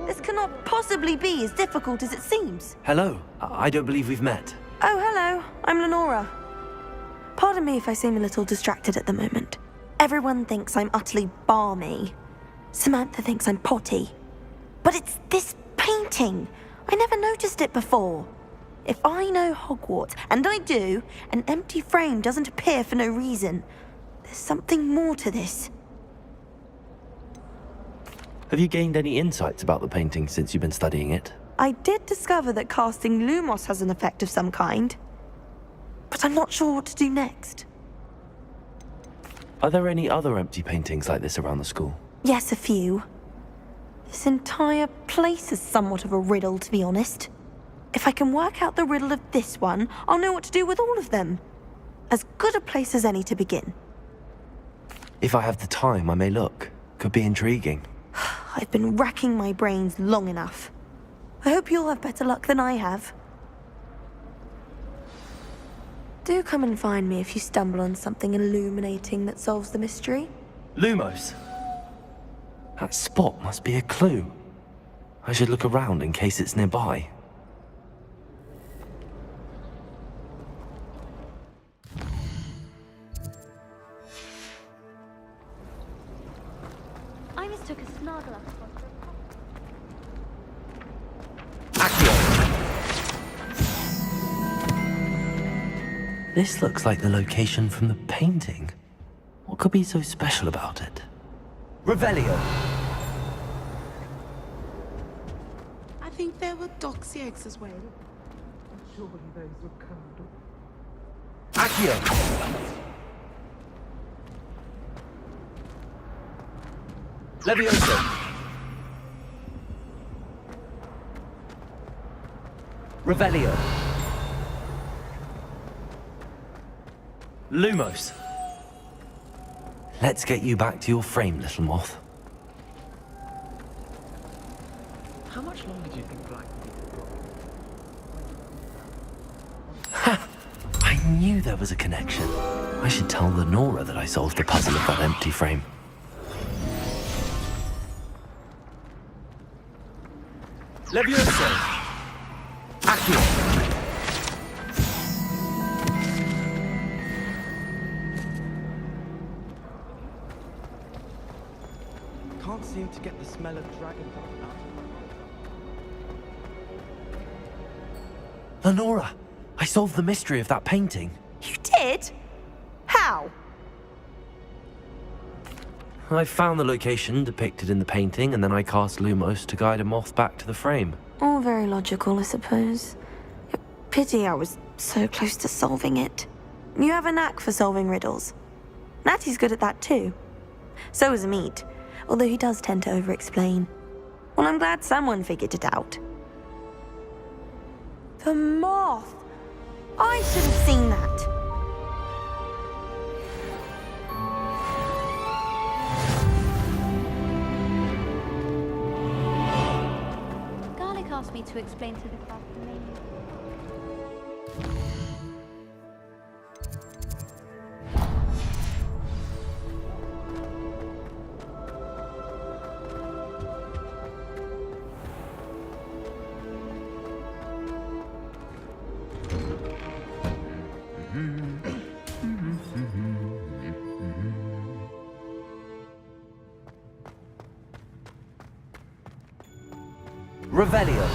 This cannot possibly be as difficult as it seems. Hello. I don't believe we've met. Oh, hello. I'm Lenora. Pardon me if I seem a little distracted at the moment. Everyone thinks I'm utterly balmy. Samantha thinks I'm potty. But it's this painting. I never noticed it before. If I know Hogwarts, and I do, an empty frame doesn't appear for no reason. There's something more to this. Have you gained any insights about the painting since you've been studying it? I did discover that casting Lumos has an effect of some kind. But I'm not sure what to do next. Are there any other empty paintings like this around the school? Yes, a few. This entire place is somewhat of a riddle, to be honest. If I can work out the riddle of this one, I'll know what to do with all of them. As good a place as any to begin. If I have the time, I may look. Could be intriguing. I've been racking my brains long enough. I hope you'll have better luck than I have. Do come and find me if you stumble on something illuminating that solves the mystery. Lumos! That spot must be a clue. I should look around in case it's nearby. I mistook a snargle up. This looks like the location from the painting. What could be so special about it? Revelio! I think there were doxy eggs as well. Surely those were candles. Accio! Levioso! Revelio! Lumos! Let's get you back to your frame, little moth. How much longer do you think Black will be? Ha! I knew there was a connection. I should tell Lenora that I solved the puzzle of that empty frame. Levioso! Accio! Can't seem to get the smell of dragon out. Lenora! I solved the mystery of that painting. You did? How? I found the location depicted in the painting, and then I cast Lumos to guide a moth back to the frame. All very logical, I suppose. Pity I was so close to solving it. You have a knack for solving riddles. Natty's good at that too. So is Meat, although he does tend to over-explain. Well, I'm glad someone figured it out. The moth! I should have seen that. Garlic asked me to explain to the class the meaning. Revelio!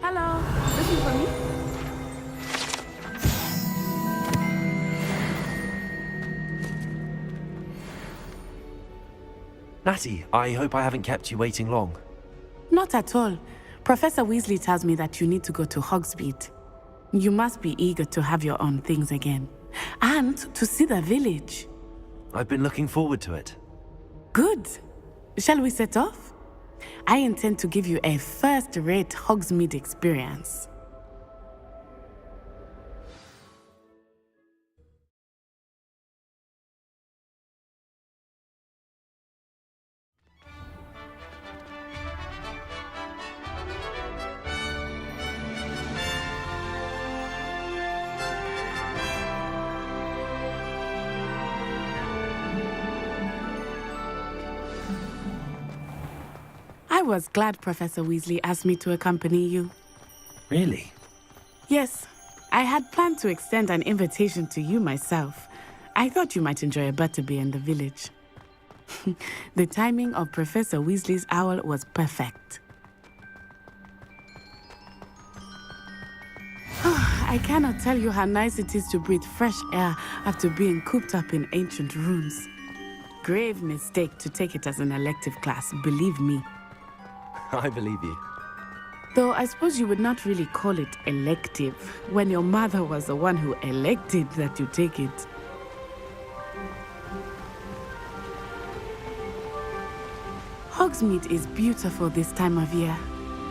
Hello, looking for me? Natty, I hope I haven't kept you waiting long. Not at all. Professor Weasley tells me that you need to go to Hogsmeade. You must be eager to have your own things again. And to see the village. I've been looking forward to it. Good. Shall we set off? I intend to give you a first-rate Hogsmeade experience. I was glad Professor Weasley asked me to accompany you. Really? Yes, I had planned to extend an invitation to you myself. I thought you might enjoy a butterbeer in the village. The timing of Professor Weasley's owl was perfect. I cannot tell you how nice it is to breathe fresh air after being cooped up in ancient rooms. Grave mistake to take it as an elective class, believe me. I believe you. Though I suppose you would not really call it elective when your mother was the one who elected that you take it. Hogsmeade is beautiful this time of year.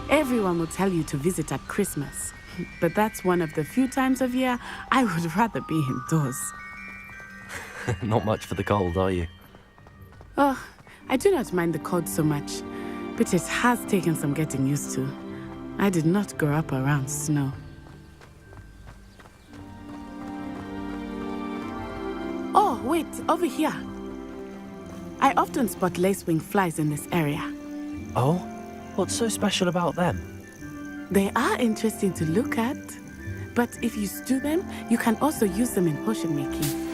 Everyone will tell you to visit at Christmas. But that's one of the few times of year I would rather be indoors. Not much for the cold, are you? Oh, I do not mind the cold so much, but it has taken some getting used to. I did not grow up around snow. Oh, wait, over here. I often spot lacewing flies in this area. Oh? What's so special about them? They are interesting to look at, but if you stew them, you can also use them in potion making.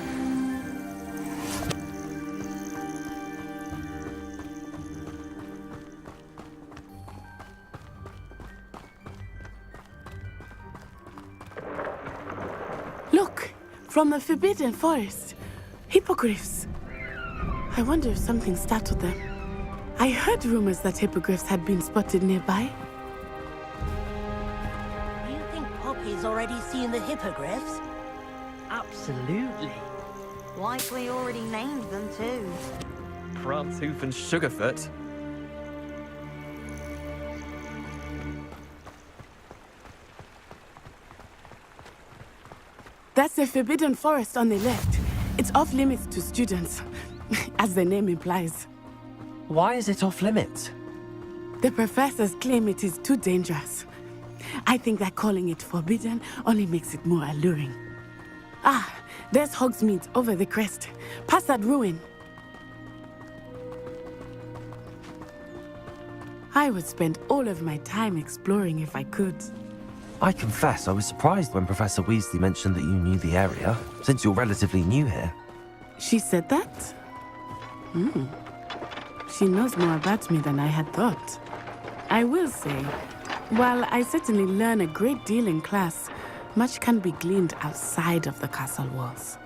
Look, from the Forbidden Forest, hippogriffs. I wonder if something startled them. I heard rumors that hippogriffs had been spotted nearby. You think Poppy's already seen the hippogriffs? Absolutely. Likely already named them too. Prantooth and Sugarfoot. That's the Forbidden Forest on the left. It's off limits to students, as the name implies. Why is it off limits? The professors claim it is too dangerous. I think that calling it forbidden only makes it more alluring. Ah, there's Hogsmeade over the crest, past that ruin. I would spend all of my time exploring if I could. I confess I was surprised when Professor Weasley mentioned that you knew the area, since you're relatively new here. She said that? She knows more about me than I had thought. I will say, while I certainly learn a great deal in class, much can be gleaned outside of the castle walls.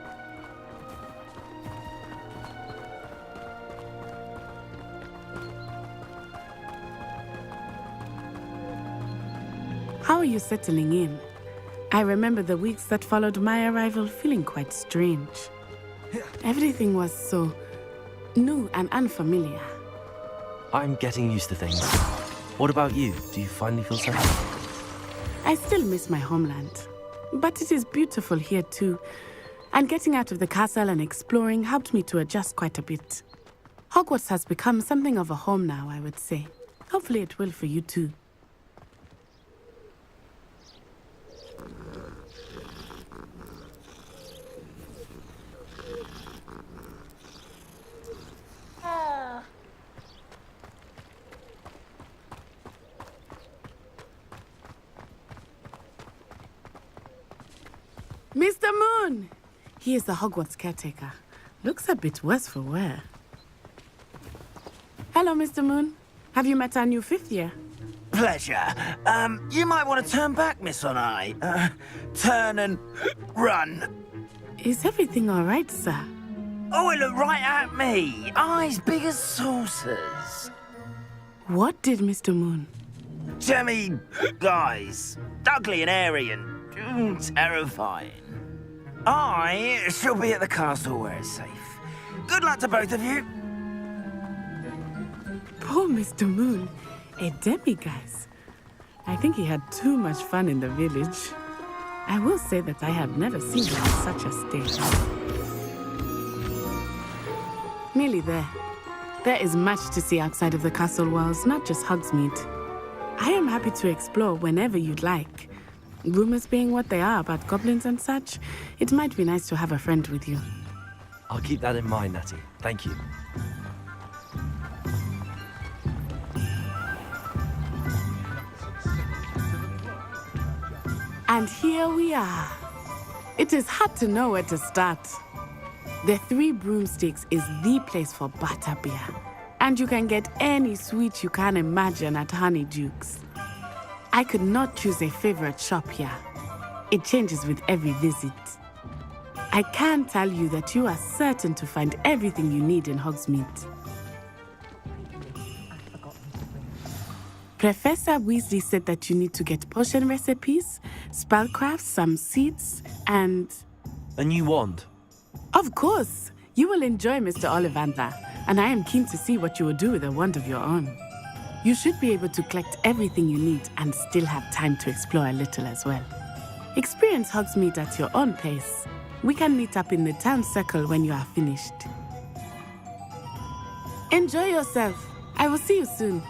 How are you settling in? I remember the weeks that followed my arrival feeling quite strange. Everything was so new and unfamiliar. I'm getting used to things. What about you? Do you finally feel safe? I still miss my homeland, but it is beautiful here too. And getting out of the castle and exploring helped me to adjust quite a bit. Hogwarts has become something of a home now, I would say. Hopefully it will for you too. Mr. Moon! He is the Hogwarts caretaker. Looks a bit worse for wear. Hello, Mr. Moon. Have you met our new fifth year? Pleasure. You might want to turn back, Miss Onai. Turn and run. Is everything all right, sir? Oh, it looked right at me. Eyes big as saucers. What did Mr. Moon? Jemmy, guys. Ugly and airy and terrifying. I shall be at the castle where it's safe. Good luck to both of you. Poor Mr. Moon. A demiguise. I think he had too much fun in the village. I will say that I have never seen him in such a state. Nearly there. There is much to see outside of the castle walls, not just Hogsmeade. I am happy to explore whenever you'd like. Rumors being what they are about goblins and such, it might be nice to have a friend with you. I'll keep that in mind, Natty. Thank you. And here we are. It is hard to know where to start. The Three Broomsticks is the place for butterbeer. And you can get any sweet you can imagine at Honeydukes. I could not choose a favorite shop here. It changes with every visit. I can tell you that you are certain to find everything you need in Hogsmeade. Professor Weasley said that you need to get potion recipes, spellcrafts, some seeds, and... A new wand? Of course! You will enjoy Mr. Ollivander, and I am keen to see what you will do with a wand of your own. You should be able to collect everything you need and still have time to explore a little as well. Experience Hogsmeade at your own pace. We can meet up in the town circle when you are finished. Enjoy yourself. I will see you soon.